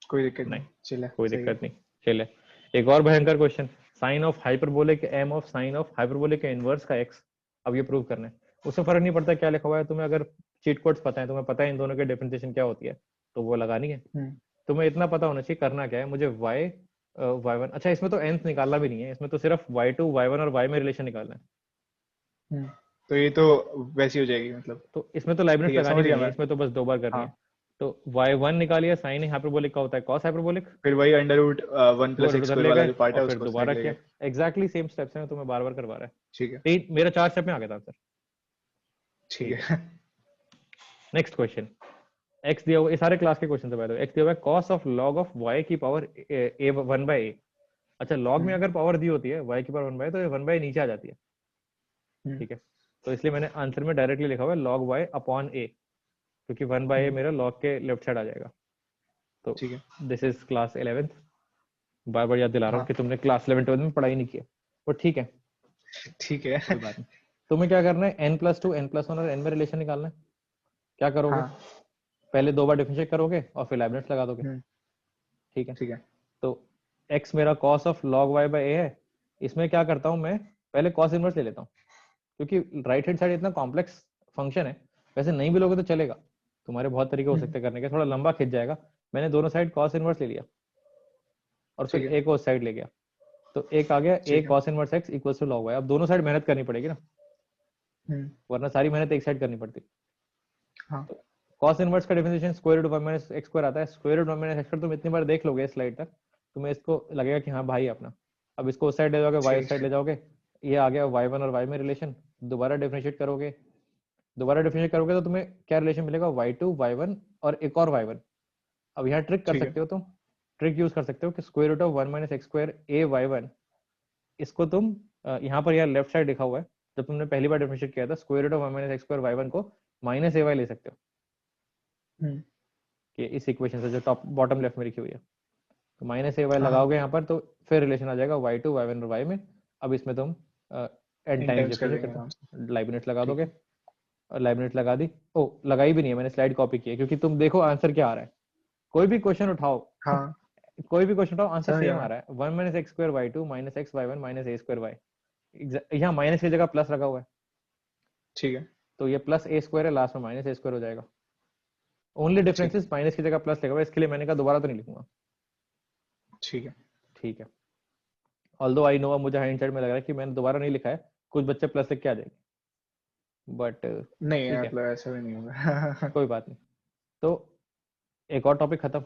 कोई दिक्कत नहीं, नहीं, चले कोई सही है। दिक्कत नहीं। चले, एक और भयंकर question, sine of hyperbolic m of sine of hyperbolic inverse का x। अब ये प्रूव करना है, उसमें फर्क नहीं पड़ता क्या लिखा हुआ है, तुम्हें अगर चीट कोड्स पता है, तुम्हें पता है इन दोनों की डिफरेंशिएशन क्या होती है, तो वो लगानी है। तुम्हें इतना पता होना चाहिए करना क्या है, मुझे y y1, अच्छा इसमें तो nth निकालना भी नहीं है, इसमें तो सिर्फ y2 y1 और y में रिलेशन निकालना है। तो ये तो वैसी हो जाएगी मतलब। तो इसमें तो ठीक लाइब्रेट्स है, लगानी समझ भी गया नहीं है, मैं। इसमें तो बस 2 बार करनी है। हाँ, तो y1 निकालिए, साइन हाइपरबोलिक का होता है cos हाइपरबोलिक, फिर वही _1 वो + उधर x² ले वाला गए जो पार्ट और है फिर उसको साइड दोबारा ले किया, गए। एग्जैक्टली सेम स्टेप्स हैं, तुम्हें बार बार करवा रहा है। ठीक है। मेरा 4 स्टेप में आ गया था आंसर। ठीक ठीक है, है। नेक्स्ट क्वेश्चन, x दिया हुआ, ये सारे क्लास के क्वेश्चन से x दिया हुआ है, cos of log of y की पावर a 1/a। अच्छा, log में अगर पावर दी होती है y की पावर 1/a तो ये 1/a नीचे आ जाती है। ठीक है, तो इसलिए मैंने आंसर में डायरेक्टली लिखा हुआ है log y अपॉन a, क्योंकि 1/a मेरा log के लेफ्ट साइड आ जाएगा। तो ठीक है। दिस इज क्लास 11th, बार बार याद दिला रहा हूँ हाँ कि तुमने क्लास 11 में पढ़ाई नहीं की है, बट ठीक है, ठीक है। कोई बात नहीं। तुम्हें क्या करना है, n+2 n+1 और n में रिलेशन निकालना है। क्या करोगे, हाँ। पहले 2 बार डिफरेंशिएट करोगे और फिर लाइब्रेट्स लगा दोगे। ठीक है, ठीक है। तो x मेरा cos ऑफ log y/a है, इसमें क्या करता हूँ मैं, पहले cos इनवर्स ले लेता हूँ, क्योंकि राइट हैंड साइड इतना कॉम्प्लेक्स फंक्शन है, वैसे नहीं भी लोगे तो चलेगा, तुम्हारे बहुत तरीके हो सकते हैं करने के, थोड़ा लंबा खिंच जाएगा। मैंने दोनों साइड cos इनवर्स ले लिया और फिर ठीक है। एक और साइड ले गया, तो एक आ गया a ठीक है। cos inverse x equals to log y। अब दोनों साइड मेहनत करनी पड़ेगी ना, वरना सारी मेहनत एक साइड करनी पड़ती। हाँ। तो cos इनवर्स का डिफरेंशिएशन स्क्वायर रूट 1 - x² आता है, स्क्वायर रूट 1 - x² तुम इतनी बार देख लोगे स्लाइड तक, तुम्हें इसको लगेगा कि हाँ भाई अपना। अब इसको उस साइड ले जाओगे, y उस ठीक साइड है। ले जाओगे, ये आ गया y1 और y में रिलेशन, दोबारा डिफरेंशिएट करोगे, दोबारा डिफरेंशिएट करोगे तो तुम्हें क्या रिलेशन मिलेगा, y2 y1 और एक और y1। अब यहाँ ट्रिक कर ठीक है। सकते हो तुम, ट्रिक यूज कर सकते हो कि square root of 1 - x² a y1, इसको तुम यहाँ पर यार लेफ्ट साइड लिखा हुआ है, जब तुमने पहली बार डिफरेंशिएट किया था, square root of 1 - x² y1 को -ay ले सकते हो, कि इस इक्वेशन से जो टॉप बॉटम लेफ्ट में लिखी हुई है, तो -ay हाँ हाँ। लगाओगे यहाँ पर, तो फिर रिलेशन आ जाएगा y2 y1 और y में। अब इसमें तुम n इन टाइम्स टाइम्स कर डिफरेंशिएट देंगे करते आराम से। हो, लाइब्रेट्स लगा ठीक दोगे, है। और लाइब्रेट्स लगा दी, ओ लगाई भी नहीं है, मैंने स्लाइड कॉपी की है, क्योंकि तुम देखो आंसर क्या आ रहा है, कोई भी क्वेश्चन उठाओ हाँ, कोई भी क्वेश्चन उठाओ, आंसर समझ गया सेम आ मैं। रहा है, 1 - x² y2 -x y1 -a² y। यहाँ माइनस की जगह प्लस लगा हुआ है, ठीक है। तो ये +a² है, लास्ट में -a² हो जाएगा। ओनली ठीक डिफरेंस है। इज माइनस की जगह प्लस लगा हुआ है, इसके लिए मैंने कहा दोबारा तो नहीं लिखूंगा। ठीक है। ठीक है, ऑल्दो आई नो, अब मुझे हाइंडसाइड में लग रहा है कि मैंने दोबारा नहीं लिखा है, कुछ बच्चे प्लस लिख के आ जाएंगे, बट नहीं ठीक है, मतलब ऐसा भी नहीं होगा। कोई बात नहीं। तो एक और टॉपिक खत्म,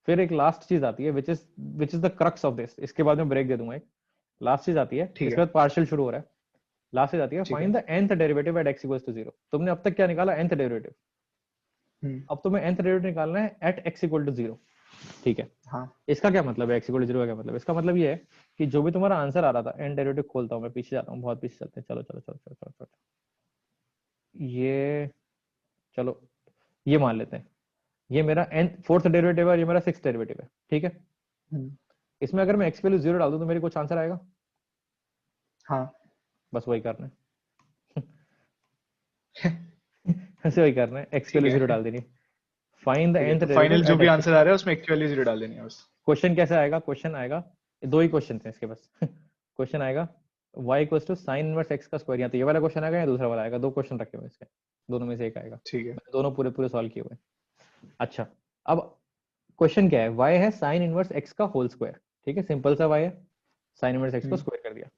फिर एक लास्ट चीज आती है which is the crux of this, इसके बाद में ब्रेक दे दूंगा एक। लास्ट चीज आती है, ठीक इसके है। बाद पार्शियल शुरू हो रहा है, लास्ट चीज आती है ठीक find the nth derivative at x equals to 0। तुमने अब तक क्या निकाला, nth डेरिवेटिव, हम्म। अब तुम्हें nth डेरिवेटिव निकालना है एट x इक्वल टू 0। ठीक है, हाँ। इसका क्या मतलब है, x इक्वल टू 0 का क्या मतलब है? इसका मतलब ये है कि जो भी तुम्हारा आंसर आ रहा था, nth डेरिवेटिव खोलता हूं मैं, पीछे जाता हूं, बहुत पीछे चलते हैं, चलो चलो चलो चलो चलो चलो, ये चलो ये मान लेते हैं, ये मेरा फोर्थ डेरिवेटिव है, ये मेरा सिक्स डेरिवेटिव है, ठीक है। हम्म। इसमें अगर मैं x की वैल्यू 0 डाल दूं तो मेरे कुछ आंसर आएगा, हाँ। बस वही करना है। ऐसे वही करना है, x की ठीक वैल्यू 0 है। डाल देनी, फाइंड द ठीक है, nth तो फाइनल डेरिवेटिव जो एट भी x। आंसर आ रहा है उसमें एक्चुअली जीरो डाल देनी है बस। क्वेश्चन कैसे आएगा, क्वेश्चन आएगा, दो ही क्वेश्चन थे इसके बस। क्वेश्चन आएगा y equals to sine inverse x का स्क्वायर, या तो ये वाला क्वेश्चन आएगा या दूसरा वाला आएगा, दो क्वेश्चन रखे हुए हैं इसके, दोनों में से एक आएगा। ठीक है। मैंने दोनों पूरे पूरे सॉल्व किए हुए हैं। अच्छा, अब क्वेश्चन क्या है, y है साइन इनवर्स x का होल स्क्वायर, ठीक है, सिंपल सा y है, साइन इनवर्स x को हम्म। स्क्वायर कर दिया।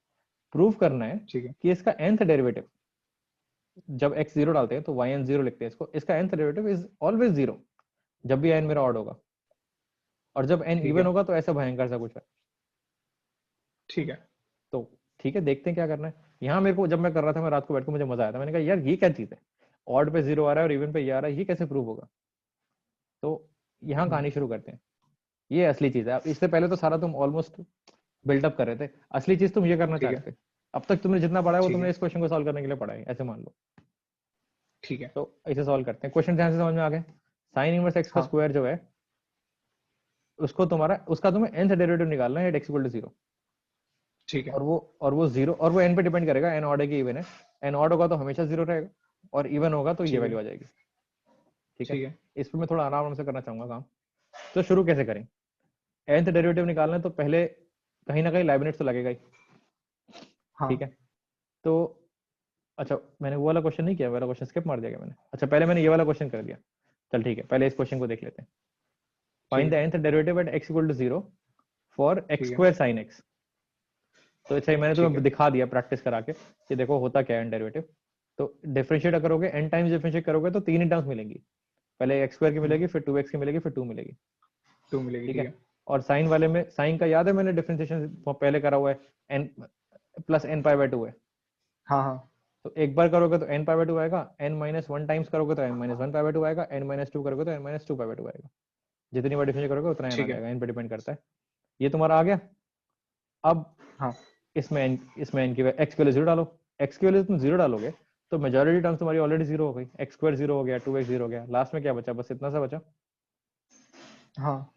प्रूव करना है ठीक है। कि इसका nth डेरिवेटिव, जब x 0 डालते हैं तो y n 0 लिखते हैं इसको, इसका nth डेरिवेटिव इज ऑलवेज 0 जब भी n मेरा ऑड होगा, और जब n ठीक इवन है। होगा तो ऐसा भयंकर सा कुछ है। ठीक है। तो ठीक है, देखते हैं क्या करना है। यहाँ मेरे को जब मैं कर रहा था, मैं रात को बैठ के मुझे मजा आया था, मैंने कहा यार ये क्या चीज है, ऑड पे 0 आ रहा है और इवन पे ये आ रहा है, ये कैसे प्रूव होगा। तो यहाँ हम्म। कहानी शुरू करते हैं, ये असली चीज है। अब इससे पहले तो सारा तुम ऑलमोस्ट बिल्डअप कर रहे थे, असली चीज तुम ये करना ठीक चाह है। रहे थे। अब तक तुमने जितना पढ़ा है वो ठीक तुमने है। इस क्वेश्चन को सॉल्व करने के लिए पढ़ा है, ऐसे मान लो। ठीक है। तो इसे सॉल्व करते हैं, क्वेश्चन ध्यान से समझ में आ गया। साइन इनवर्स एक्स का हाँ। स्क्वायर जो है, उसको तुम्हारा, उसका तुम्हें nth डेरिवेटिव निकालना है एट एक्स इक्वल टू 0। ठीक है। और वो 0, और वो n पे डिपेंड करेगा, n ऑड है कि इवन है। n ऑड होगा तो हमेशा 0 रहेगा, और इवन होगा तो ये ठीक है। वैल्यू आ जाएगी। ठीक है, ठीक है। इस पर मैं थोड़ा आराम से करना चाहूंगा काम। तो शुरू कैसे करें, nth डेरिवेटिव निकालना है तो पहले कहीं ना कहीं लाइब्निट्स तो लगेगा ही। हाँ। ठीक है, तो अच्छा, मैंने वो वाला क्वेश्चन नहीं किया, वाला क्वेश्चन स्किप मार दिया क्या मैंने? अच्छा, पहले मैंने ये वाला क्वेश्चन कर दिया। चल ठीक है, पहले इस क्वेश्चन को देख लेते हैं। ठीक फाइंड द है। nth derivative at x equal to 0 for x ठीक है। Square sin x। तो अच्छा, ये मैंने ठीक तुम्हें है। दिखा दिया प्रैक्टिस करा के कि देखो होता क्या है n डेरिवेटिव। तो डिफरेंशिएट करोगे, n टाइम्स डिफरेंशिएट करोगे तो तीन ही टर्म्स मिलेंगी, पहले x स्क्वायर की मिलेगी, फिर 2x की मिलेगी, फिर 2 मिलेगी। टू मिलेगी। ठीक ठीक है, है। और साइन वाले में, साइन का याद है मैंने डिफरेंशिएशन पहले करा हुआ है, n plus n pi by 2 है। हाँ। हाँ। तो एक बार करोगे तो n पाई बाय 2 आएगा, n माइनस 1 टाइम्स करोगे तो n माइनस 1 पाई बाय 2 आएगा, n माइनस 2 करोगे तो n माइनस 2 पाई बाय 2 आएगा। जितनी बार डिफरेंशिएट करोगे उतना n आ ठीक है। जाएगा, n पे डिपेंड करता है। ये तुम्हारा आ गया। अब हाँ। इसमें n की x की वैल्यू 0 डालो। x की वैल्यू तुम 0 डालोगे तो मेजॉरिटी टर्म्स तुम्हारी ऑलरेडी 0 हो गई, x स्क्वायर 0 हो गया, 2x 0 हो गया, लास्ट में क्या बचा, बस इतना सा बचा। हाँ।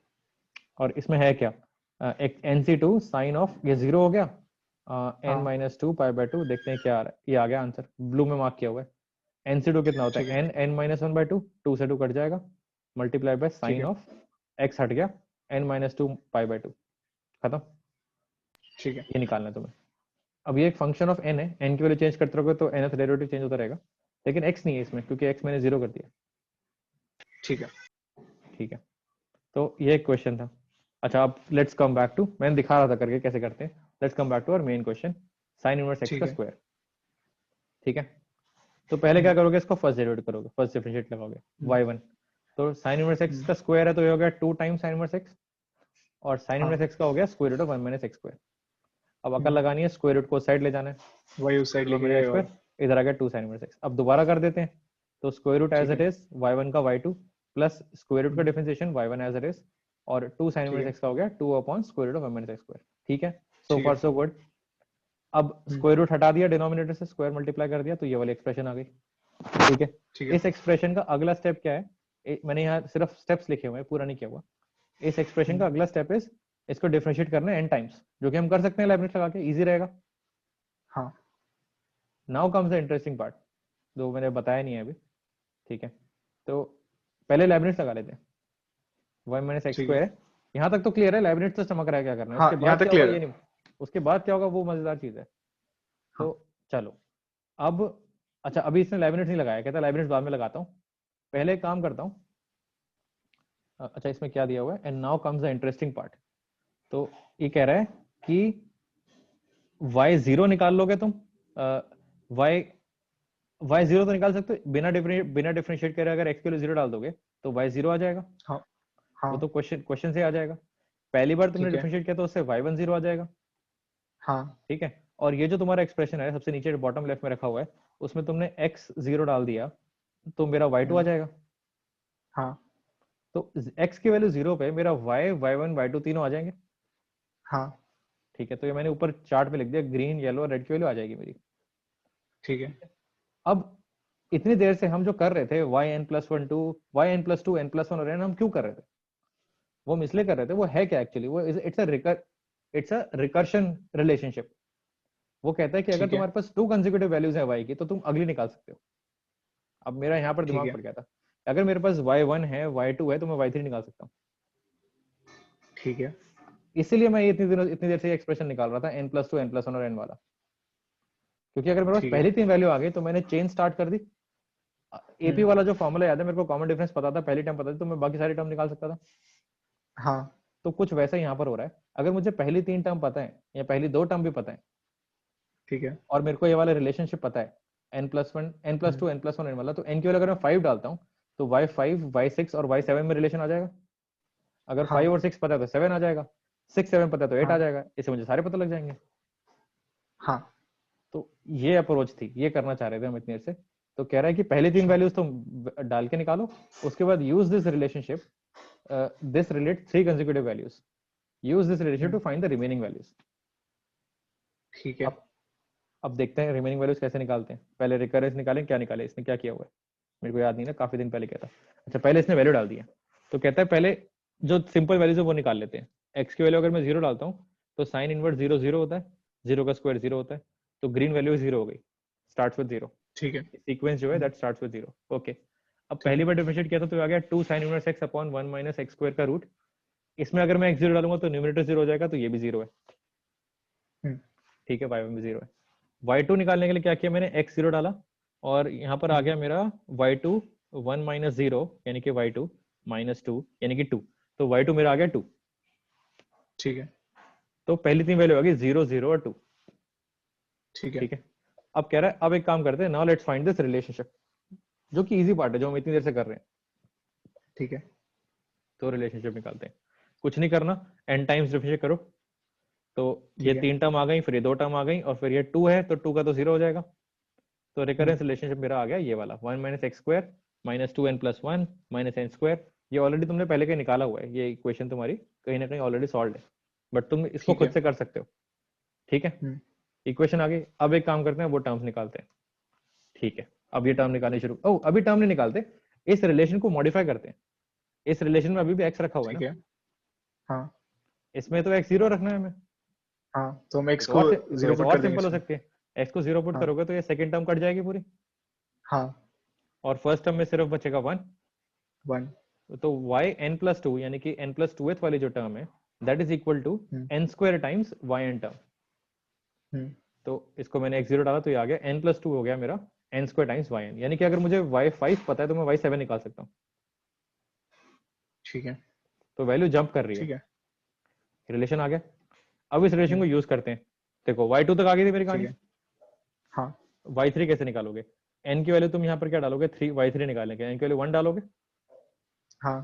और इसमें है क्या, एक nc2 साइन ऑफ, ये 0 हो गया, n हाँ। माइनस 2 पाई बाय 2, देखते हैं क्या आ रहा है। ये आ गया आंसर, ब्लू में मार्क किया हुआ है। nc2 कितना होता ठीक है। है, n माइनस 1 बाय 2, 2 से 2 कट जाएगा, मल्टीप्लाई बाय ठीक साइन है। ऑफ x हट गया, n माइनस 2 पाई बाय 2, खत्म। ठीक है। ये निकालना है तुम्हें। अब ये एक फंक्शन ऑफ n है, n की वैल्यू चेंज करते रहोगे तो nth डेरिवेटिव चेंज होता रहेगा, लेकिन x नहीं है इसमें क्योंकि x मैंने 0 कर दिया। ठीक है। ठीक है, तो ये एक क्वेश्चन था। अच्छा, अब लेट्स कम बैक टू, मैंने दिखा रहा था करके कैसे करते हैं, let's come back to our main question, sine inverse x ठीक का है। स्क्वायर। ठीक है, तो पहले क्या हम्म। करोगे, इसको फर्स्ट डेरिवेटिव करोगे, फर्स्ट डिफरेंशिएट लगाओगे, हम्म। y1। तो साइन इनवर्स x हम्म। का स्क्वायर है तो ये हो गया 2 टाइम्स साइन इनवर्स x, और साइन हाँ। इनवर्स x का हो गया square root of 1 minus x square. अब अकल हम्म। लगानी है, स्क्वायर रूट को साइड ले जाना है, वही उस साइड रूट ऑफ लेके माइनस जाएगा स्क्वायर, और। इधर आ गया 2 साइन इनवर्स x। अब दोबारा कर देते हैं, तो स्क्वायर रूट एज ठीक इट है। इज y1 का y2 प्लस स्क्वायर रूट का hmm. Differentiation y1 as it is, और 2 साइन ठीक इनवर्स है। x का हो गया 2 upon square root of 1 minus x square. ठीक है, सो ठीक फार है। So good. अब हम्म। स्क्वायर रूट हटा दिया डिनोमिनेटर से, स्क्वायर मल्टीप्लाई कर दिया, तो ये वाली एक्सप्रेशन आ गई। ठीक है, ठीक है। इस एक्सप्रेशन का अगला स्टेप क्या है, मैंने यहाँ सिर्फ स्टेप्स लिखे हुए हैं, पूरा नहीं किया हुआ। इस एक्सप्रेशन का हम्म। अगला स्टेप इज, इसको डिफरेंशिएट करना है n टाइम्स, जो कि हम कर सकते हैं लाइब्रेट लगा के, इजी रहेगा। हाँ। Now comes the interesting part, जो मैंने बताया नहीं है अभी। ठीक है, तो पहले लाइब्रेट लगा लेते हैं, y माइनस एक्स ठीक है। स्क्वायर है, यहाँ तक तो क्लियर है, लाइब्रेट तो चमक रहा है क्या करना है, हाँ, उसके यहाँ बाद तक क्या होगा क्लियर ये है। नहीं, उसके बाद क्या होगा वो मजेदार चीज है। हाँ। तो चलो, अब अच्छा, अभी इसने लाइब्रेट नहीं लगाया, कहता है लाइब्रेट बाद में लगाता हूँ, पहले एक काम करता हूँ। अच्छा, इसमें क्या दिया हुआ है, and now comes the interesting part. तो ये कह रहा है कि y0 निकाल लोगे तुम, y y0 तो निकाल सकते हो बिना डिफरेंशिएट करे, अगर x के लिए 0 डाल दोगे तो y0 आ जाएगा, हाँ। वो हाँ। तो क्वेश्चन क्वेश्चन से आ जाएगा। पहली बार तुमने ठीक है। डिफरेंशिएट किया तो उससे y10 आ जाएगा। हाँ ठीक है। और ये जो तुम्हारा एक्सप्रेशन है सबसे नीचे बॉटम लेफ्ट में रखा हुआ है, उसमें तुमने x 0 डाल दिया तो मेरा y2 आ जाएगा। हाँ तो x की वैल्यू 0 पे मेरा y y1 y2 तीनों आ जाएंगे। हाँ ठीक है, तो ये मैंने ऊपर चार्ट में लिख दिया, ग्रीन येलो और रेड की वैल्यू आ जाएगी मेरी। ठीक है। अब इतनी देर से हम जो कर रहे थे y n plus one two y n plus two n plus one और n, हम क्यों कर रहे थे? वो हम इसलिए कर रहे थे, वो है क्या एक्चुअली, वो इट्स अ रिकर्शन रिलेशनशिप। वो कहता है कि अगर ठीक है। तुम्हारे पास टू कंसेक्यूटिव वैल्यूज है y की तो तुम अगली निकाल सकते हो। अब मेरा यहाँ पर ठीक दिमाग है। पड़ गया था, अगर मेरे पास y1 है y2 है तो मैं y3 निकाल सकता हूँ। ठीक है। इसीलिए मैं इतनी देर से एक्सप्रेशन निकाल रहा था n plus two n plus one और n वाला, क्योंकि अगर मेरे पास ठीक है। पहली तीन वैल्यू आ गई तो मैंने चेन स्टार्ट कर दी। एपी वाला जो फॉर्मूला याद है मेरे को, कॉमन डिफरेंस पता था, पहली टर्म पता थी, तो मैं बाकी सारी टर्म निकाल सकता था। हाँ तो कुछ वैसा ही यहाँ पर हो रहा है, अगर मुझे पहली तीन टर्म पता है या पहली दो टर्म भी पता है ठीक है। और मेरे को ये वाला रिलेशनशिप पता है n plus one n plus two n plus one n वाला, तो n की वैल्यू अगर मैं 5 डालता हूँ तो y5 y6 और y7 में रिलेशन आ जाएगा। अगर हाँ 5 और 6 पता है तो 7 आ जाएगा, 6 7 पता है तो 8 आ हाँ जाएगा, इससे मुझे सारे पता लग जाएंगे। हाँ। तो ये अप्रोच थी, ये करना चाह रहे थे हम इतनी देर से। तो कह रहा है कि पहली तीन अच्छा। वैल्यूज तुम डाल के निकालो, उसके बाद use this relationship, this relate three consecutive values, use this relationship to find the remaining values. ठीक है। अब देखते हैं रिमेनिंग वैल्यूज कैसे निकालते हैं। पहले रिकरेंस निकालें, क्या निकाले, इसने क्या किया हुआ है मेरे को याद नहीं ना, काफी दिन पहले किया था। अच्छा, पहले इसने वैल्यू डाल दिया, तो कहता है पहले जो सिंपल वैल्यूज है वो निकाल लेते हैं। एक्स की वैल्यू अगर मैं जीरो डालता हूँ तो साइन इनवर्स जीरो जीरो होता है, जीरो का स्क्वायर जीरो होता है, तो ग्रीन वैल्यू जीरो हो गई, स्टार्ट्स विद जीरो। ठीक है। सीक्वेंस जो है that starts with zero. Okay, अब ठीक पहली है। बार डिफरेंशिएट किया था तो आ गया two sine inverse x upon one minus x square का रूट। इसमें अगर मैं एक्स जीरो डालूंगा तो न्यूमरेटर जीरो हो जाएगा, तो ये भी जीरो है। हम्म ठीक है, वाई वन भी जीरो है। y2 निकालने के लिए क्या किया मैंने, x जीरो डाला और यहाँ पर आ हम्म गया मेरा y2 वन माइनस जीरो यानी कि y2 माइनस टू यानी कि टू, तो y2 मेरा आ गया टू। ठीक है। तो पहली तीन वैल्यू आ गई जीरो जीरो और टू। ठीक है। ठीक है, अब कह रहा है अब एक काम करते हैं, now let's find this relationship, जो कि इजी पार्ट है, जो हम इतनी देर से कर रहे हैं। ठीक है। तो रिलेशनशिप निकालते हैं, कुछ नहीं करना, n टाइम्स डिफरेंशिएट करो। तो ये ठीक है। तीन टर्म आ गई, फिर ये दो टर्म आ गई, और फिर ये टू है तो टू का तो जीरो हो जाएगा। तो हम्म रिकरेंस रिलेशनशिप मेरा आ गया ये वाला, one minus x square minus two n plus one minus n square. ये ऑलरेडी तुमने पहले कहीं निकाला हुआ है, ये इक्वेशन तुम्हारी कहीं ना कहीं ऑलरेडी सॉल्व है, बट तुम इसको ठीक खुद है। से कर सकते हो। ठीक है, हम्म इक्वेशन आ गई, अब एक काम करते हैं, वो टर्म्स निकालते हैं। ठीक है, अब ये टर्म निकालने शुरू, ओ अभी टर्म नहीं निकालते, इस रिलेशन को मॉडिफाई करते हैं। इस रिलेशन में अभी भी एक्स रखा हुआ है ठीक ना, है। हाँ इसमें तो एक्स जीरो रखना है हमें। हाँ, तो हम ये एक्स तो को और जीरो तो पुट और कर देंगे सिंपल हो इसमें। सकती है, एक्स को जीरो पुट हाँ करोगे तो ये सेकंड टर्म कट जाएगी पूरी, हाँ। और फर्स्ट टर्म में सिर्फ बचेगा वन। वन। तो y n प्लस टू यानी कि n प्लस टू वाली जो टर्म है, that is equal to hmm n square times y n term. Hmm तो इसको मैंने x जीरो डाला तो ये आ गया n प्लस टू हो गया मेरा n square times y n, यानी कि अगर मुझे y5 पता है तो मैं y7 निकाल सकता हूँ। ठीक है। तो वैल्यू जंप कर रही है, ठीक है। रिलेशन आ गया। अब इस रिलेशन को यूज करते हैं। देखो y2 तक आ गई थी मेरी ठीक कहानी, है। हाँ y3 कैसे निकालोगे? n की वैल्यू तुम यहाँ पर क्या डालोगे, थ्री y3 निकालने के n की वैल्यू वन डालोगे, हाँ।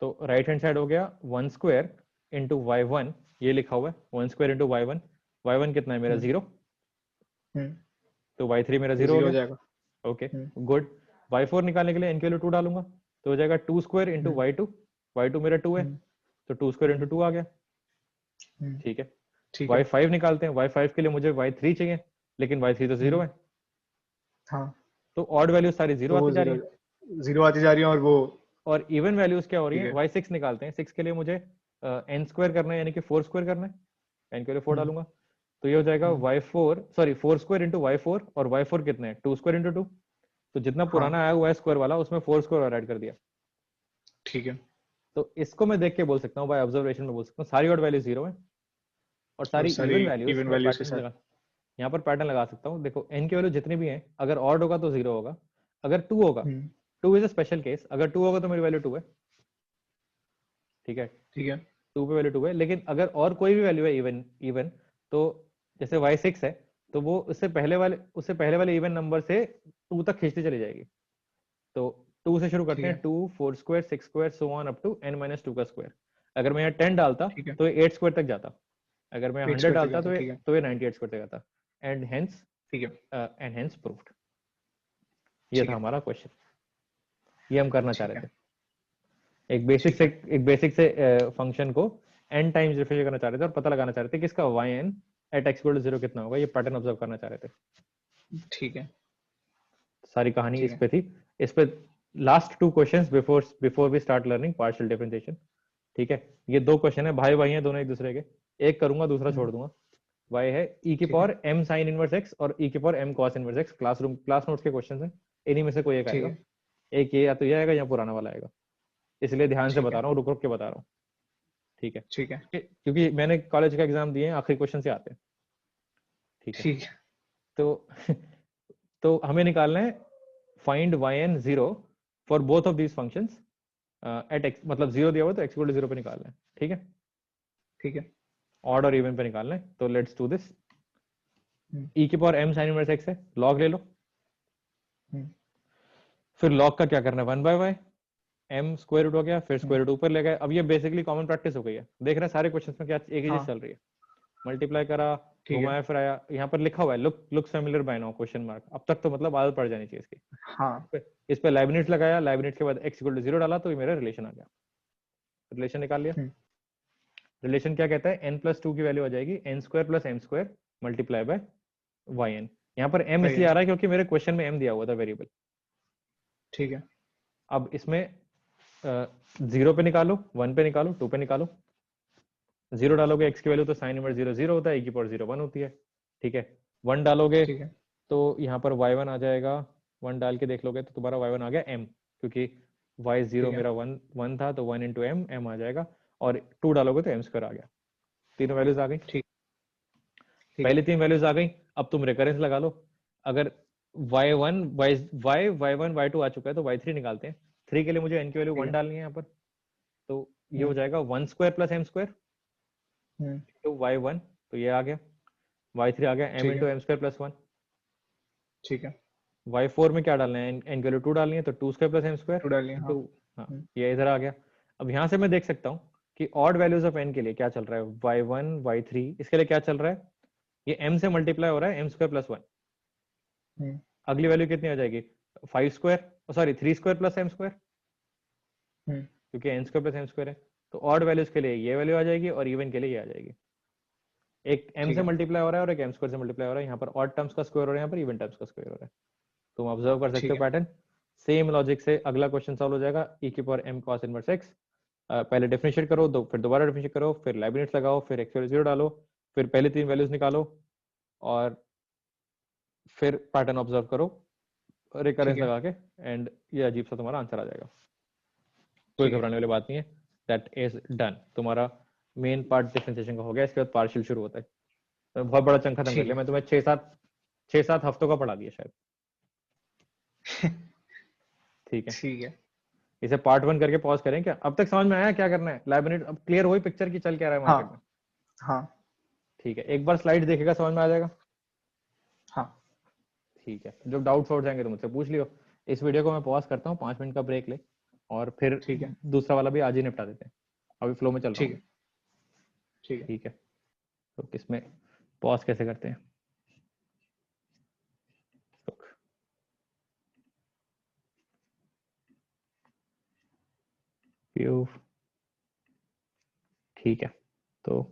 तो राइट हैंड साइड हो गया वन स्क्वायर इंटू y1, ये लिखा हुआ है one square into y1, y1 कितना है मेरा हम्म जीरो, हम्म तो y3 मेरा ये जीरो हो जीरो हो गया। जाएगा। ओके हम्म गुड, y4 निकालने के लिए n की वैल्यू टू डालूंगा, तो हो जाएगा two square into hmm y two, y two मेरा टू है, हम्म तो two square into hmm two आ गया। हम्म, ठीक है, ठीक है। y5 निकालते हैं, y5 के लिए मुझे y3 चाहिए, लेकिन y3 तो जीरो हम्म है, हाँ, तो ऑड वैल्यू सारी जीरो तो वो आती जा रही जीरो है। जीरो आती जा रही है और वो। और इवन वैल्यूज क्या हो रही ठीक है, है। y6 निकालते हैं, सिक्स के लिए मुझे n स्क्वायर करना है यानी कि फोर स्क्वायर करना है, n के लिए फोर हम्म डालूंगा, तो ये हो जाएगा हम्म y4 sorry four square into y4, और y4 कितने हैं, टू स्क्वायर इंटू टू, तो जितना हाँ पुराना आया हुआ है स्क्वायर वाला उसमें फोर स्क्वायर और ऐड कर दिया। ठीक है। तो इसको मैं देख के बोल सकता हूँ, बाय ऑब्जर्वेशन में बोल सकता हूँ, सारी ऑड वैल्यू जीरो है और और सारी सारी इवन वैल्यूज, इवन मैं वैल्यूज के पैटर्न साथ। लगा, यहाँ पर पैटर्न लगा सकता हूँ। देखो n की वैल्यू जितनी भी है, अगर ऑड होगा तो जीरो होगा, अगर टू होगा, hmm two is a special case, अगर टू होगा तो मेरी वैल्यू टू है। ठीक है, ठीक है। टू पे वैल्यू टू है, लेकिन अगर और कोई भी वैल्यू है इवन इवन, तो जैसे y6 है, तो वो उससे पहले वाले इवन नंबर से टू तक खींचती चली जाएगी। तो टू से शुरू करते ठीक हैं, है। Two four square six square so on up to n minus two का स्क्वायर। अगर मैं यहाँ 10 डालता ठीक है। तो ये 8 स्क्वायर तक जाता, अगर मैं वेट 100 स्क्वायर डालता तक था, ठीक है तो ये 98 स्क्वायर तक आता, एंड हेंस ठीक प्रूव्ड। ये था है हमारा क्वेश्चन, ये हम करना चाह ठीक रहे है थे। एक बेसिक से फंक्शन को n टाइम्स डिफरेंशिएट करना चाह रहे थे और पता लगाना चाह रहे थे कि इसका yn at x equal to 0 कितना होगा। ये पैटर्न ऑब्जर्व करना चाह रहे थे। ठीक है सारी कहानी ठीक इस है पे थी। इस पे last 2 questions before we start learning partial differentiation. ठीक है, ये 2 क्वेश्चन है, भाई भाई हैं दोनों एक दूसरे के। एक करूंगा, दूसरा छोड़ दूंगा। y है e की ठीक है power m sin inverse x और e की power m cos inverse x। Class notes के क्वेश्चंस हैं, इन्हीं में से कोई एक ठीक आएगा। है एक ये या तो ये आएगा या पुराना वाला आएगा, इसलिए ध्यान से ठीक बता है रहा हूँ, रुक रुक के बता रहा हूँ। ठीक है, ठीक है क्योंकि मैंने कॉलेज का एग्जाम दिए हैं, आखिरी क्वेश्चन से आते हैं। ठीक है, ठीक है तो तो हमें निकालना है find yn 0 for both of these functions eight x, मतलब 0 दिया हुआ तो x इक्वल टू 0 पे निकालना है। ठीक है, ठीक है ऑड और इवन पे निकालना है। तो let's do this. Hmm, e की power m sin inverse x है, log ले लो। हम्म, फिर log का क्या करना है, 1 by y, m square root हो गया, फिर हम्म, स्क्वायर रूट ऊपर ले गए। अब ये बेसिकली कॉमन प्रैक्टिस हो गई है, देख रहे हैं सारे क्वेश्चंस में क्या एक ही चीज हाँ चल रही है। मल्टीप्लाई करा, ठीक है घुमाया फिराया, यहाँ पर लिखा हुआ है looks familiar by now question mark. अब तक तो मतलब आदत पड़ जानी चाहिए इसकी। हाँ इस पे लाइब्निट्स लगाया, लाइब्निट्स के बाद x इक्वल टू 0 डाला तो ये मेरा रिलेशन आ गया। रिलेशन निकाल लिया। हम्म, रिलेशन क्या कहता है, n प्लस 2 की वैल्यू आ जाएगी n square plus m square multiply by yn। यहाँ पर m भाई इसलिए आ रहा है क्योंकि मेरे क्वेश्चन में m दिया हुआ था वेरिएबल। ठीक है अब इसमें 0 पे निकालो, 1 पे निकालो, 2 पे निकालो। 0 डालोगे x की वैल्यू तो साइन इनवर्स 0 0 होता है, e की पावर 0 1 होती है। ठीक है, 1 डालोगे ठीक है तो यहाँ पर y1 आ जाएगा। 1 डाल के देख लोगे तो तुम्हारा y1 आ गया m, क्योंकि y0 ठीक है मेरा 1 था तो 1 इंटू m आ जाएगा। और 2 डालोगे तो m स्क्वायर आ गया। तीनों वैल्यूज आ गई। ठीक ठीक है पहली 3 वैल्यूज आ गई। अब तुम रेकरेंस लगा लो। अगर y1 y1 y2 आ चुका है तो y3 निकालते हैं। 3 के लिए मुझे n की वैल्यू ठीक 1 है डालनी है यहाँ पर, तो ये हो हम्म, जाएगा 1 स्क्वायर प्लस m स्क्वायर हम्म, तो y1, तो ये आ गया। y3 आ गया m ठीक इंटू है m स्क्वायर प्लस 1। ठीक है y4 में क्या डालना है, n की वैल्यू 2 डालनी है तो 2 square plus m square to डालिए हाँ इंटू, हाँ हम्म, ये इधर आ गया। अब यहाँ से मैं देख सकता हूँ कि ऑड वैल्यूज ऑफ n के लिए क्या चल रहा है, y1 y3 इसके लिए क्या चल रहा है, ये m से मल्टीप्लाई हो रहा है m स्क्वायर प्लस 1। हम्म, अगली वैल्यू कितनी आ जाएगी, 5 square, sorry 3 square plus m square, हम्म, क्योंकि n square plus m square है। तो ऑड वैल्यूज के लिए ये वैल्यू आ जाएगी और इवन के लिए ये आ जाएगी। एक m ठीक से है मल्टीप्लाई हो रहा है और एक m स्क्वायर से मल्टीप्लाई हो रहा है। यहाँ पर ऑड टर्म्स का स्क्वायर हो रहा है, यहाँ पर इवन टर्म्स का स्क्वायर हो रहा है। तुम ऑब्जर्व कर सकते ठीक हो है पैटर्न। सेम लॉजिक से अगला क्वेश्चन सॉल्व हो जाएगा, e की power m cos inverse x। पहले डिफरेंशिएट करो, दो फिर दोबारा डिफरेंशिएट करो, फिर लाइब्निट्स लगाओ, फिर x वैल्यू 0 डालो, फिर पहले 3 वैल्यूज निकालो और फिर पैटर्न ऑब्जर्व करो ठीक रिकरेंस है लगा के, एंड ये अजीब सा तुम्हारा आंसर आ जाएगा। कोई ठीक है घबराने वाली बात नहीं है। दैट इज डन, तुम्हारा मेन पार्ट डिफरेंशिएशन का हो गया। इसके बाद पार्शियल शुरू होता है। तो बहुत बड़ा चंक खत्म कर ठीक लिया है मैं तुम्हें, 6-7 हफ्तों का पढ़ा दिया शायद। ठीक है, ठीक है इसे पार्ट 1 करके पॉज करें क्या? अब तक समझ में आया क्या करना है, लाइब्रेरी अब क्लियर हुई पिक्चर की चल क्या रहा है हाँ मार्केट में? हाँ ठीक है, एक बार स्लाइड देखेगा समझ में आ जाएगा। हाँ ठीक है, जो डाउट्स हो जाएंगे तो मुझसे पूछ लियो। इस वीडियो को मैं पॉज करता हूँ, 5 मिनट का ब्रेक ले, और फिर ठीक है दूसरा वाला भी आज ही निपटा देते हैं। अभी फ्लो में चल रहा ठीक हूँ। है ठीक है ठीक है, तो किसमें पॉज कैसे करते हैं, रुक। व्यू, ठीक है, तो